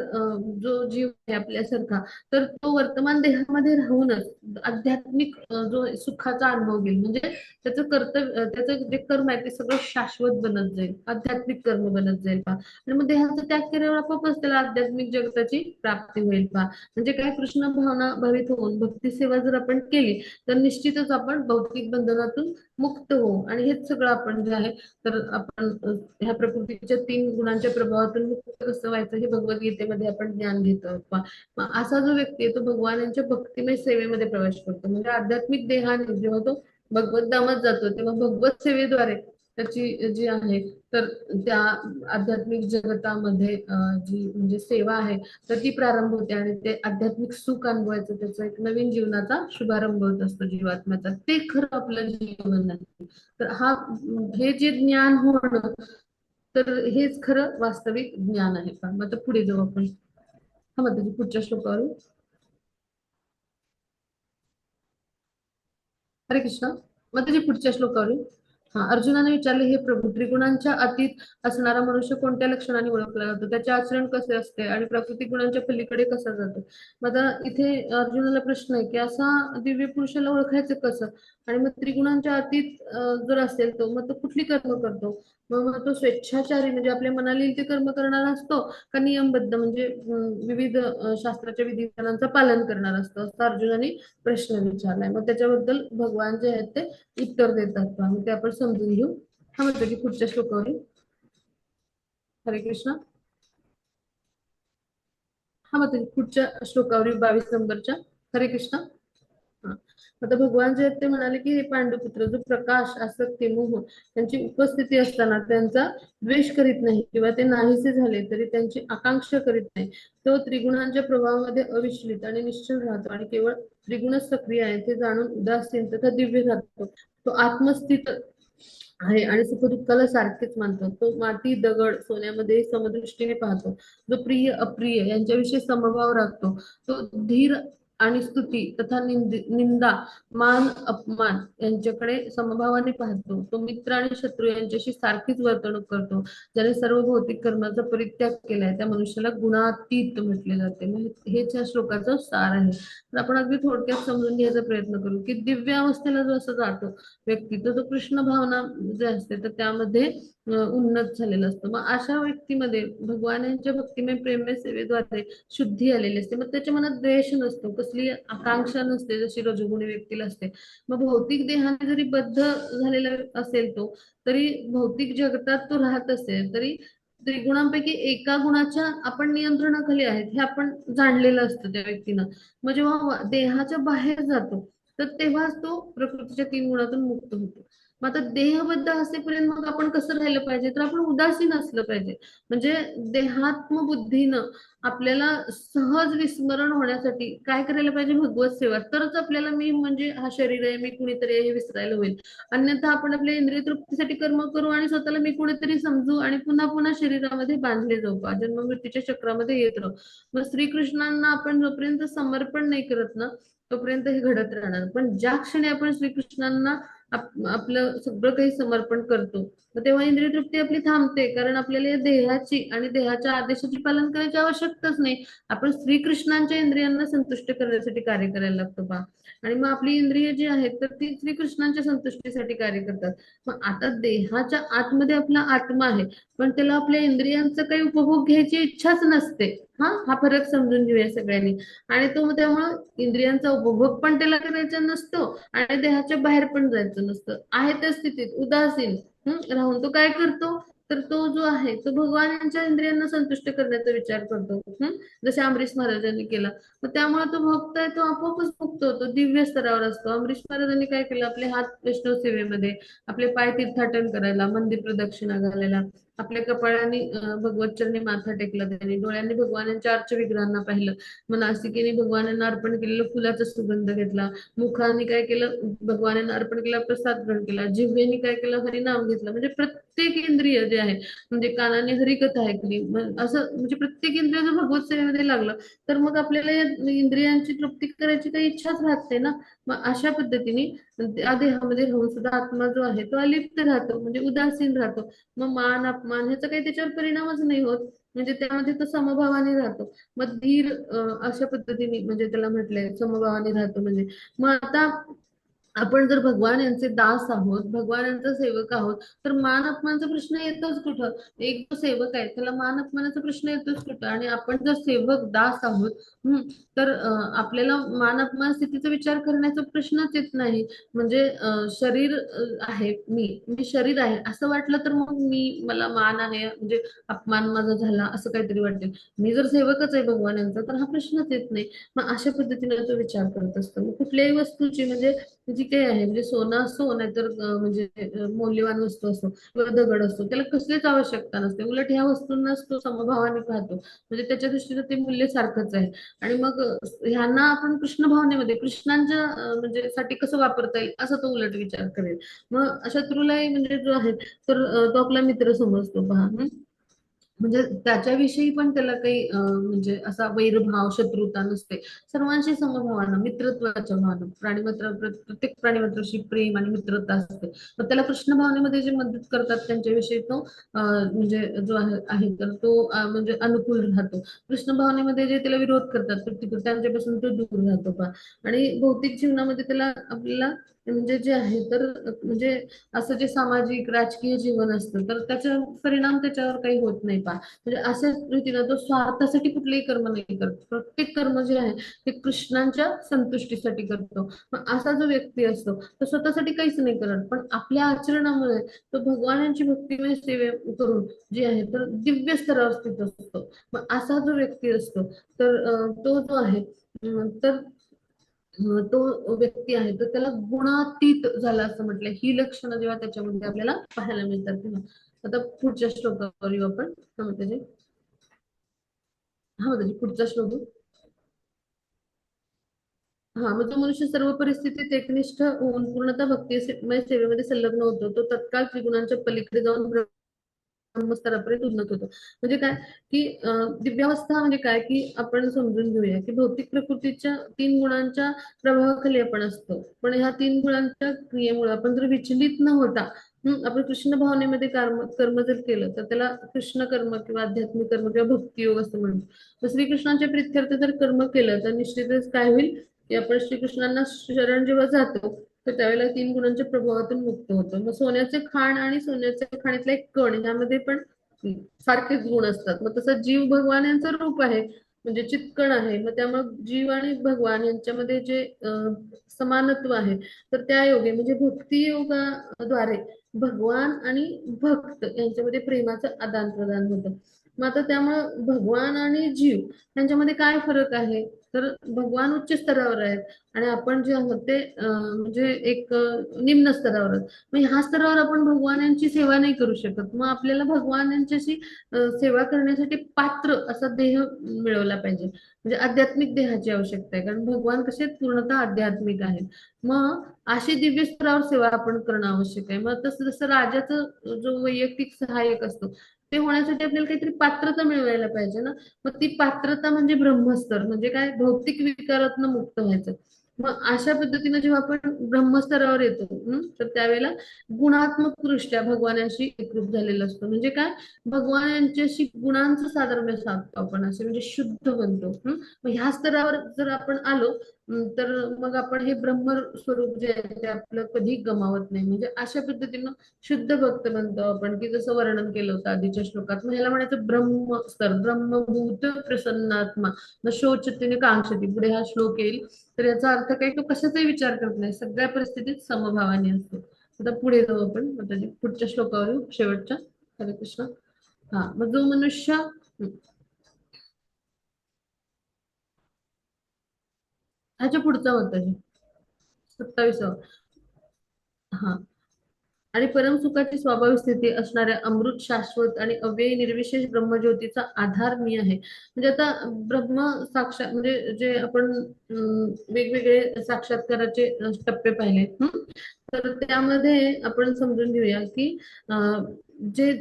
जो जीव आहे आपल्यासारखा तर तो वर्तमान देहामध्ये राहूनच आध्यात्मिक जो सुखाचा अनुभव घेईल. म्हणजे त्याचं कर्तव्य त्याचं जे कर्म आहे ते सगळं शाश्वत बनत जाईल, आध्यात्मिक कर्म बनत जाईल पहा. आणि मग देहाचा त्याग केल्यावर आपोआपच त्याला आध्यात्मिक जगताची प्राप्ती होईल पहा. म्हणजे काय, कृष्ण भावना भरित होऊन भक्ती सेवा जर आपण केली तर निश्चितच आपण भौतिक बंधनातून मुक्त होऊ. आणि हेच सगळं आपण जे आहे तर आपण ह्या प्रकृतीच्या 3 गुणांच्या प्रभावातून मुक्त कसं व्हायचं हे भगवद्गीतेमध्ये आपण ज्ञान घेतो. मग असा जो व्यक्ती आहे तो भगवानांच्या भक्तिमय सेवेमध्ये प्रवेश करतो. म्हणजे आध्यात्मिक देहाने जेव्हा तो भगवत धामात जातो तेव्हा भगवत सेवेद्वारे त्याची जी आहे तर त्या आध्यात्मिक जगतामध्ये जी म्हणजे सेवा आहे तर ती प्रारंभ होते आणि ते आध्यात्मिक सुख अनुभवायचं त्याचा एक नवीन जीवनाचा शुभारंभ होत असतो जीवात्म्याचा. ते खरं आपलं जीवन आहे. तर हे जे ज्ञान होणं तर हेच खरं वास्तविक ज्ञान आहे. पण मग आता पुढे जाऊ आपण. मग त्याची पुढच्या श्लोकावर हरे कृष्ण. मग त्याची पुढच्या श्लोकावर अर्जुनाने विचारले, हे प्रभू, त्रिगुणांच्या अतीत असणारा मनुष्य कोणत्या लक्षणाने ओळखला जातो, त्याचे आचरण कसे असते आणि प्राकृतिक गुणांच्या पलीकडे कसा जातो. मग आता इथे अर्जुनाला प्रश्न आहे की असा दिव्य पुरुषाला ओळखायचं कसं, आणि मग त्रिगुणांच्या अतीत जर असेल तो मग तो कुठली कर्म करतो. मग तो स्वेच्छाचारी म्हणजे आपल्या मनाला येईल ते कर्म करणारा असतो का नियमबद्ध म्हणजे विविध शास्त्राच्या विधिविधानांचं पालन करणार असतो, असं अर्जुनाने प्रश्न विचारलाय. मग त्याच्याबद्दल भगवान जे आहेत ते उत्तर देतात पहा. मग ते आपण समजून घेऊ. म्हणतो की पुढच्या श्लोकावर हरे कृष्ण. म्हणतो की पुढच्या श्लोकावर 22 नंबरच्या हरे कृष्ण. आता भगवान जे आहेत ते म्हणाले की हे पांडुपुत्र, जो प्रकाश, आसक्ती, मोह त्यांची उपस्थिती असताना त्यांचा द्वेष करीत नाही किंवा ते नाहीसे झाले तरी त्यांची आकांक्षा करीत नाही, तो त्रिगुणांच्या प्रभावामध्ये अविचलित आणि निश्चल राहतो आणि केवळ त्रिगुणच सक्रिय आहे ते जाणून उदासीन तथा दिव्य राहतो. तो आत्मस्थित आहे आणि सुख दुःखाला सारखेच मानतो. तो माती, दगड, सोन्यामध्ये समदृष्टीने पाहतो. जो प्रिय अप्रिय यांच्याविषयी समभाव राखतो. तो धीर आणि स्तुती तथा निंदा, मान अपमान यांच्याकडे समभावाने पाहतो. तो मित्र आणि शत्रू यांच्याशी सारखीच वर्तणूक करतो. ज्याने सर्व भौतिक कर्माचा परित्याग केलाय त्या मनुष्याला गुणातीत म्हटले जाते. हेच या श्लोकाचं सार आहे. तर आपण अगदी थोडक्यात समजून घ्यायचा प्रयत्न करू की दिव्य अवस्थेला जो असं जातो व्यक्ती तर तो कृष्ण भावना जे असते तर त्यामध्ये उन्नत झालेला असतो. मग अशा व्यक्तीमध्ये भगवानांच्या भक्तिमय प्रेममय सेवेद्वारे शुद्धी आलेली असते. मग त्याच्या मनात द्वेष नसतो, कसली आकांक्षा नसते जशी रजोगुणी व्यक्तीला असते. मग भौतिक देहाने जरी बद्ध झालेला असेल तो, तरी भौतिक जगतात तो राहत असेल तरी त्रिगुणांपैकी एका गुणाच्या आपण नियंत्रणाखाली आहेत हे आपण जाणलेलं असतं त्या व्यक्तीनं. मग जेव्हा देहाच्या बाहेर जातो तर तेव्हाच तो प्रकृतीच्या 3 गुणातून मुक्त होतो. मग आता देहबद्ध असेपर्यंत मग आपण कसं राहिलं पाहिजे, तर आपण उदासीन असलं पाहिजे. म्हणजे देहात्म बुद्धीनं आपल्याला सहज विस्मरण होण्यासाठी काय करायला पाहिजे, भगवत सेवा. तरच आपल्याला मी म्हणजे हा शरीर आहे, मी कुणीतरी आहे हे विसरायला होईल. अन्यथा आपण आपल्या इंद्रिय तृप्तीसाठी कर्म करू आणि स्वतःला मी कुणीतरी समजू आणि पुन्हा पुन्हा शरीरामध्ये बांधले जाऊ, जन्म मृत्यूच्या चक्रामध्ये येत राहू. मग श्रीकृष्णांना आपण जोपर्यंत समर्पण नाही करत ना तोपर्यंत हे घडत राहणार. पण ज्या क्षणी आपण श्रीकृष्णांना आपलं सगळं काही समर्पण करतो तेव्हा इंद्रिय तृप्ती आपली थांबते, कारण आपल्याला या देहाची आणि देहाच्या आदेशाची पालन करायची आवश्यकताच नाही. आपण श्रीकृष्णांच्या इंद्रियांना संतुष्ट करण्यासाठी कार्य करायला लागतो पहा. आणि मग आपली इंद्रिय जी आहेत तर ती श्रीकृष्णांच्या संतुष्टीसाठी कार्य करतात. मग आता देहाच्या आतमध्ये आपला आत्मा आहे पण त्याला आपल्या इंद्रियांचा काही उपभोग घ्यायची इच्छाच नसते. हा फरक समजून घेऊया सगळ्यांनी. आणि तो त्यामुळं इंद्रियांचा उपभोग पण त्याला करायचा नसतो आणि देहाच्या बाहेर पण जायचं नसतं, आहे त्या स्थितीत उदासीन राहून तो काय करतो, तर तो जो आहे तो भगवानांच्या इंद्रियांना संतुष्ट करण्याचा विचार करतो. जसे अमरीश महाराजांनी केला. मग त्यामुळे तो भक्त आहे तो आपोआपच मुक्त होतो, दिव्य स्तरावर असतो. अमरीश महाराजांनी काय केलं, आपले हात वैष्णव सेवेमध्ये, आपले पाय तीर्थाटन करायला, मंदिर प्रदक्षिणा घालायला, आपल्या कपाळाने भगवत चरणी माथा टेकला, त्यांनी डोळ्यांनी भगवानांच्या विग्रहांना पाहिलं, मग नासिकेने भगवानांना अर्पण केलेलं फुलाचा सुगंध घेतला, मुखाने काय केलं, भगवानांना अर्पण केला प्रसाद ग्रहण केला, जिव्हेने काय केलं, हरिनाम घेतलं. म्हणजे प्रत्येक इंद्रिय जे आहे, म्हणजे कानाने हरिकथा ऐकली, असं म्हणजे प्रत्येक इंद्रिय जर भगवत सेवेमध्ये लागलं तर मग आपल्याला या इंद्रियांची तृप्ती करायची काही इच्छाच राहत नाही ना. मग अशा पद्धतीने त्या देहामध्ये राहून सुद्धा आत्मा जो आहे तो अलिप्त राहतो, म्हणजे उदासीन राहतो. मग मान अपमान ह्याचा काही त्याच्यावर परिणामच नाही होत, म्हणजे त्यामध्ये तो समभावाने राहतो. मग धीर अशा पद्धतीने म्हणजे त्याला म्हटलंय समभावाने राहतो. म्हणजे मग आता आपण जर भगवान यांचे दास आहोत, भगवान यांचा सेवक आहोत, तर मान अपमानाचा प्रश्न येतोच कुठं. एक जो सेवक आहे त्याला मान अपमानाचा प्रश्न येतोच कुठं, आणि आपण जर सेवक दास आहोत तर आपल्याला मान अपमान स्थितीचा विचार करण्याचा प्रश्नच येत नाही. म्हणजे शरीर आहे, मी शरीर आहे असं वाटलं तर मग मला मान आहे म्हणजे अपमान माझा झाला असं काहीतरी वाटेल. मी जर सेवकच आहे भगवान यांचा तर हा प्रश्नच येत नाही. मग अशा पद्धतीने तो विचार करत असतो. मग कुठल्याही वस्तूची म्हणजे जी काही आहे, म्हणजे सोनं असो नाहीतर म्हणजे मौल्यवान वस्तू असो किंवा दगड असतो, त्याला कसलीच आवश्यकता नसते. उलट ह्या वस्तूंनाच तो समभावाने पाहतो, म्हणजे त्याच्या दृष्टीने ते मूल्य सारखंच आहे. आणि मग ह्यांना आपण कृष्ण भावनेमध्ये कृष्णांच्या म्हणजे साठी कसं वापरता येईल असं तो उलट विचार करेल. मग शत्रूलाही म्हणजे जो आहे तर तो आपला मित्र समजतो पहा. म्हणजे त्याच्याविषयी पण त्याला काही म्हणजे असा वैरभाव शत्रुता नसते. सर्वांशी समभावानं मित्रत्वाच्या भावना, प्राणीमात्र प्रत्येक प्राणीमात्राशी प्रेम आणि मित्रता असते. मग त्याला कृष्ण भावनेमध्ये जे मदत करतात त्यांच्याविषयी तो म्हणजे जो आहे तर तो म्हणजे अनुकूल राहतो. कृष्ण भावनेमध्ये जे त्याला विरोध करतात त्यांच्यापासून तो दूर राहतो पहा. आणि भौतिक जीवनामध्ये त्याला आपल्याला म्हणजे जे आहे तर म्हणजे असं जे सामाजिक राजकीय जीवन असतं तर त्याचा परिणाम त्याच्यावर काही होत नाही पहा. म्हणजे अशाच रीतीनं तो स्वार्थासाठी कुठलेही कर्म नाही करत, प्रत्येक कर्म जे आहे ते कृष्णांच्या संतुष्टीसाठी करतो. मग असा जो व्यक्ती असतो तो स्वतःसाठी काहीच नाही करत, पण आपल्या आचरणामुळे तो भगवानांची भक्तिमय सेवे करून जे आहे तर दिव्य स्तरावर स्थित असतो. मग असा जो व्यक्ती असतो तर तो जो आहे तर तो व्यक्ती आहे तर त्याला गुणातीत झाला असं म्हटलंय. ही लक्षणं जेव्हा त्याच्यामध्ये आपल्याला पाहायला मिळतात तेव्हा. आता पुढच्या श्लोकावर येऊ आपण. हा माताजी, हा माताजी पुढचा श्लोक आहे. हा मग जो मनुष्य सर्व परिस्थितीत एकनिष्ठ होऊन पूर्णतः भक्तिमय सेवेमध्ये संलग्न होतो तो तत्काळ त्रिगुणांच्या पलीकडे जाऊन ब्रह्मस्तरापर्यंत उन्नत होतो. म्हणजे काय की दिव्यावस्था म्हणजे काय की आपण समजून घेऊया की भौतिक प्रकृतीच्या 3 गुणांच्या प्रभावाखाली आपण असतो, पण ह्या 3 गुणांच्या क्रियेमुळे आपण जर विचलित न होता आपण कृष्ण भावनेमध्ये कर्म कर्म जर केलं तर त्याला कृष्ण कर्म किंवा आध्यात्मिक कर्म किंवा भक्ती योग असं म्हणतो. तर श्रीकृष्णाच्या प्रित्यर्थ जर कर्म केलं तर निश्चितच काय होईल की आपण श्रीकृष्णांना शरण जेव्हा जातो तर त्यावेळेला 3 गुणांच्या प्रभावातून मुक्त होतो. मग सोन्याचे खाण आणि सोन्याच्या खाणीतला एक कण ह्यामध्ये पण सारखेच गुण असतात. मग तसं जीव भगवान यांचं रूप आहे, म्हणजे चित्कण आहे. मग त्यामुळे जीव आणि भगवान यांच्यामध्ये जे समानत्व आहे तर त्या योगे म्हणजे भक्ती योगाद्वारे भगवान आणि भक्त यांच्यामध्ये प्रेमाचं आदान प्रदान होतं. मग आता त्यामुळं भगवान आणि जीव यांच्यामध्ये काय फरक आहे, तर भगवान उच्च स्तरावर आहेत आणि आपण जे आहोत ते म्हणजे एक निम्न स्तरावर आहोत. मग ह्या स्तरावर आपण भगवान यांची सेवा नाही करू शकत. मग आपल्याला भगवान यांच्याशी सेवा करण्यासाठी पात्र असा देह मिळवला पाहिजे, म्हणजे आध्यात्मिक देहाची आवश्यकता आहे, कारण भगवान कसे पूर्णतः आध्यात्मिक आहेत. मग अशी दिव्य स्तरावर सेवा आपण करणं आवश्यक आहे. मग तसं जसं राजाचं जो वैयक्तिक सहाय्यक असतो ते होण्यासाठी आपल्याला काहीतरी पात्रता मिळवायला पाहिजे ना. मग ती पात्रता म्हणजे ब्रह्मस्तर, म्हणजे काय भौतिक विकारातनं मुक्त व्हायचं. मग अशा पद्धतीने जेव्हा आपण ब्रह्मस्तरावर येतो तर त्यावेळेला गुणात्मक दृष्ट्या भगवानाशी एकरूप झालेला असतो. म्हणजे काय, भगवान यांच्याशी गुणांचं साधर्म्य साधतो आपण, असे म्हणजे शुद्ध बनतो. मग ह्या स्तरावर जर आपण आलो तर मग आपण हे ब्रह्म स्वरूप जे आहे ते आपलं कधी गमावत नाही. म्हणजे अशा पद्धतीनं शुद्ध भक्त बनतो आपण, की जसं वर्णन केलं होतं आधीच्या श्लोकात. मग ह्याला म्हणायचं ब्रह्मस्तर, ब्रह्मभूत प्रसन्नात्मा न शोचतीने कांक्षती. पुढे हा श्लोक येईल. तर याचा अर्थ काय, तो कशाचाही विचार करत नाही, सगळ्या परिस्थितीत समभावाने असतो. आता पुढे जाऊ आपण, आता पुढच्या श्लोकावर येऊ, शेवटच्या. हरे कृष्ण. हा, मग जो मनुष्य ह्याच्या पुढचा होता 27. हा, आणि परमसुखाची स्वाभाविक स्थिती असणाऱ्या अमृत शाश्वत आणि अव्ययी निर्विशेष ब्रह्मज्योतीचा आधार मी आहे. म्हणजे आता ब्रह्म साक्षात म्हणजे जे आपण वेगवेगळे साक्षात्काराचे टप्पे पाहिले. तर त्यामध्ये आपण समजून घेऊया की जे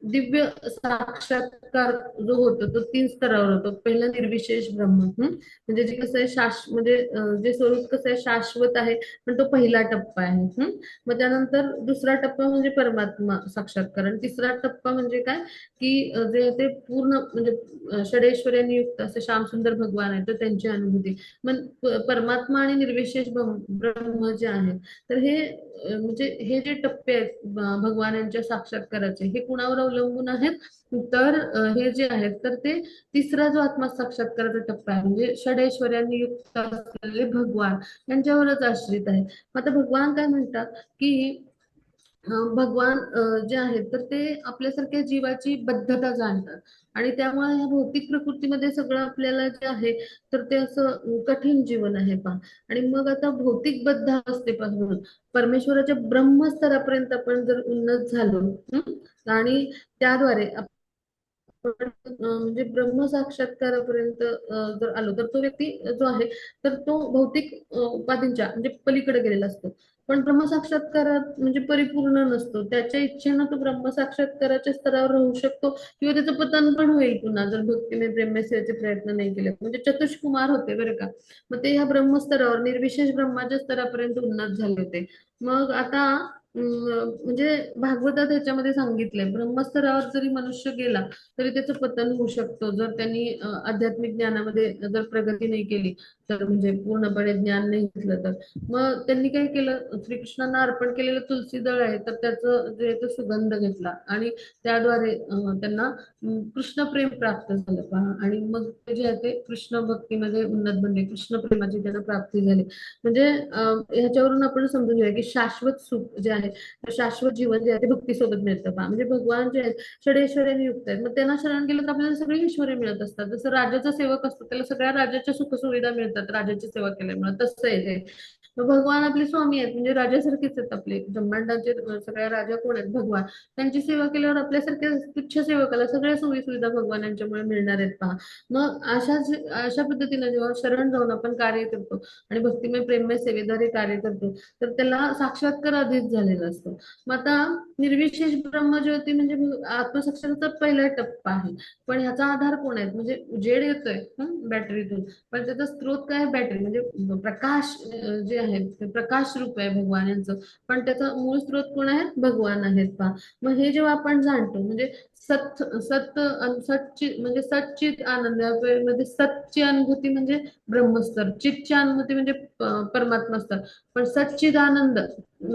दिव्य साक्षात्कार जो होतो तो 3 स्तरावर होतो. पहिला निर्विशेष ब्रह्म, म्हणजे जे कसं आहे म्हणजे जे स्वरूप कसं आहे शाश्वत आहे, पण तो पहिला टप्पा आहे. मग त्यानंतर दुसरा टप्पा म्हणजे परमात्मा साक्षात्कार, आणि तिसरा टप्पा म्हणजे काय, की जे ते पूर्ण म्हणजे षडेश्वरांनी युक्त असे श्यामसुंदर भगवान आहे तर त्यांची अनुभूती. मग परमात्मा आणि निर्विशेष ब्रह्म जे आहे, तर हे म्हणजे हे जे टप्पे आहेत भगवानांच्या साक्षात्काराचे, हे कुणावर अवलंबून आहेत, तर हे जे आहेत तर ते तिसरा जो आत्मा साक्षात्काराचा टप्पा आहे म्हणजे षडेश्वरांनी युक्त असलेले भगवान यांच्यावरच आश्रित आहे. आता भगवान काय म्हणतात की भगवान जे आहेत तर ते आपल्यासारख्या जीवाची बद्धता जाणतात, आणि त्यामुळे या भौतिक प्रकृतीमध्ये सगळं आपल्याला जे आहे तर ते असं कठीण जीवन आहे पहा. आणि मग आता भौतिक बद्ध अवस्थेपासून परमेश्वराच्या ब्रह्मस्तरापर्यंत आपण जर उन्नत झालो आणि त्याद्वारे म्हणजे ब्रह्म साक्षात्कारापर्यंत जर आलो तर तो व्यक्ती जो आहे तर तो भौतिक उपाधींच्या म्हणजे पलीकडे गेलेला असतो. पण ब्रह्म साक्षात्कारात म्हणजे परिपूर्ण नसतो, त्याच्या इच्छेनं तो ब्रह्म साक्षात्काराच्या स्तरावर राहू शकतो, किंवा त्याचं पतन पण होईल पुन्हा जर भक्तीने प्रेमसेवेचे प्रयत्न नाही केले. म्हणजे चतुष्कुमार होते बरं का. मग ते ह्या ब्रह्मस्तरावर निर्विशेष ब्रह्माच्या स्तरापर्यंत उन्नत झाले होते. मग आता म्हणजे भागवतात ह्याच्यामध्ये सांगितलंय ब्रह्मस्तरावर जरी मनुष्य गेला तरी त्याचं पतन होऊ शकतं जर त्यांनी आध्यात्मिक ज्ञानामध्ये जर प्रगती नाही केली, तर म्हणजे पूर्णपणे ज्ञान नाही घेतलं तर. मग त्यांनी काय केलं, श्रीकृष्णांना अर्पण केलेलं तुलसी दळ आहे तर त्याचं जे तो सुगंध घेतला, आणि त्याद्वारे त्यांना कृष्ण प्रेम प्राप्त झालं पहा. आणि मग ते जे आहे ते कृष्ण भक्तीमध्ये उन्नत बनले, कृष्ण प्रेमाची त्यांना प्राप्ती झाली. म्हणजे ह्याच्यावरून आपण समजून घेऊया की शाश्वत सुख जे आहे, शाश्वत जीवन जे आहे ते भक्तीसोबत मिळतं पहा. म्हणजे भगवान जे आहेत षडेश्वरांनी युक्त आहेत, मग त्यांना शरण गेलं तर आपल्याला सगळी ऐश्वर्य मिळत असतात. जसं राजाचा सेवक असतो त्याला सगळ्या राज्याच्या सुखसुविधा मिळतात राजाची सेवा केल्यामुळे, तसं आहे ते. मग भगवान आपले स्वामी आहेत, म्हणजे राजासारखेच आहेत आपले ब्रह्मांडाचे सगळ्या राजा कोण आहेत, भगवान. त्यांची सेवा केल्यावर आपल्यासारख्या तुच्छ सेवकाला सगळ्या सोयी सुविधा भगवानांच्यामुळे मिळणार आहेत पहा. मग अशा पद्धतीने जेव्हा शरण जाऊन आपण कार्य करतो आणि भक्तिमय प्रेममय सेवेद्वारे कार्य करतो तर त्याला साक्षात्कार आधीच झालेला असतो. मग आता निर्विशेष ब्रह्मज्योती म्हणजे आत्मसाक्षात्काराचा पहिला टप्पा आहे. पण ह्याचा आधार कोण आहे, म्हणजे उजेड येतोय बॅटरीतून, पण त्याचा स्रोत काय आहे, बॅटरी म्हणजे प्रकाश जे आहे ते प्रकाश रूप आहे भगवान यांचं, पण त्याचा मूळ स्रोत कोण आहे, भगवान आहेत पहा. मग हे जेव्हा आपण जाणतो म्हणजे सत सत सच्चित म्हणजे सच्चित आनंद मध्ये सतची अनुभूती म्हणजे ब्रह्मस्तर, चितची अनुभूती म्हणजे परमात्मा स्तर. पण सच्चिद आनंद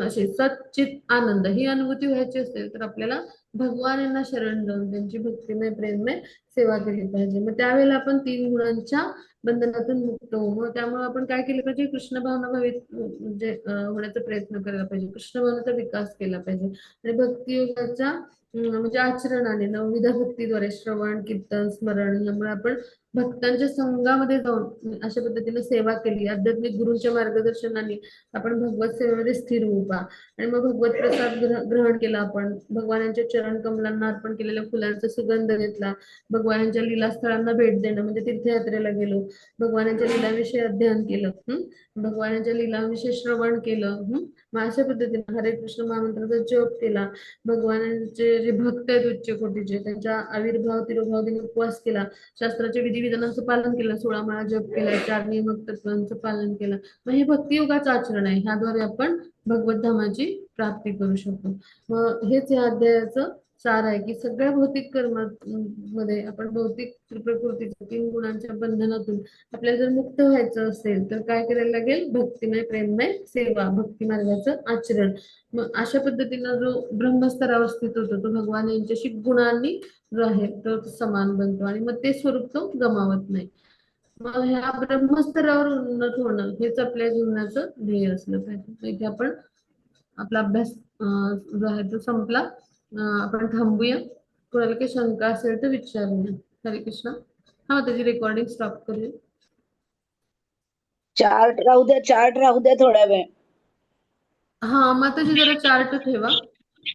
असे सच्चित आनंद ही अनुभूती व्हायची असेल तर आपल्याला भगवान यांना शरण जाऊन त्यांची भक्तिमय प्रेममय सेवा केली पाहिजे. मग त्यावेळेला आपण 3 गुणांच्या बंधनातून मुक्त होऊ. मग त्यामुळे आपण काय केलं पाहिजे, कृष्ण भावना भावित म्हणजे होण्याचा प्रयत्न करायला पाहिजे, कृष्ण भावनेचा विकास केला पाहिजे. आणि भक्तियोगाच्या म्हणजे आचरणाने नवविध भक्तीद्वारे श्रवण कीर्तन स्मरण यामुळे आपण भक्तांच्या संघामध्ये जाऊन अशा पद्धतीने सेवा केली, आध्यात्मिक गुरूंच्या मार्गदर्शनाने आपण भगवत सेवेमध्ये स्थिर होऊ पहा. आणि मग भगवत प्रसाद ग्रहण केला, आपण भगवानांच्या चरण कमलांना अर्पण केलेल्या फुलांचा सुगंध घेतला, भगवानांच्या लीलास्थळांना भेट देणं म्हणजे तीर्थयात्रेला गेलो, भगवानांच्या लीलाविषयी अध्ययन केलं, भगवानांच्या लीलाविषयी श्रवण केलं, मग अशा पद्धतीने हरे कृष्ण महामंत्राचा जप केला, भगवानांचे आपले जे भक्त आहेत उच्च कोटीचे, त्यांच्या आविर्भाव तिरोभाव दिन उपवास केला, शास्त्राच्या विधिविधानांचं पालन केलं, 16 माळा जप केला, 4 नियमक तत्वांचं पालन केलं, मग हे भक्तियोगाचं आचरण आहे. ह्याद्वारे आपण भगवत धामाची प्राप्ती करू शकतो. मग हेच या अध्यायाचं सार आहे की सगळ्या भौतिक कर्मामध्ये आपण भौतिक प्रकृतीच्या 3 गुणांच्या बंधनातून आपल्याला जर मुक्त व्हायचं असेल तर काय करायला लागेल? भक्तिमय प्रेममय सेवा, भक्ती मार्गाचं आचरण. मग अशा पद्धतीनं जो ब्रह्मस्तरावर स्थित होतो तो भगवान यांच्याशी गुणांनी जो आहे तो समान बनतो आणि मग ते स्वरूप तो गमावत नाही. मग ह्या ब्रह्मस्तरावर उन्नत होणं हेच आपल्या जीवनाचं ध्येय असलं पाहिजे. इथे आपण आपला अभ्यास जो आहे तो संपला. आपण थांबूया. कोणाला काही शंका असेल तर विचारूया. हरे कृष्ण. हा, त्याची रेकॉर्डिंग स्टॉप करूया. चार्ट राहू द्या थोडा वेळ. हा, माताजी जरा चार्ट ठेवा.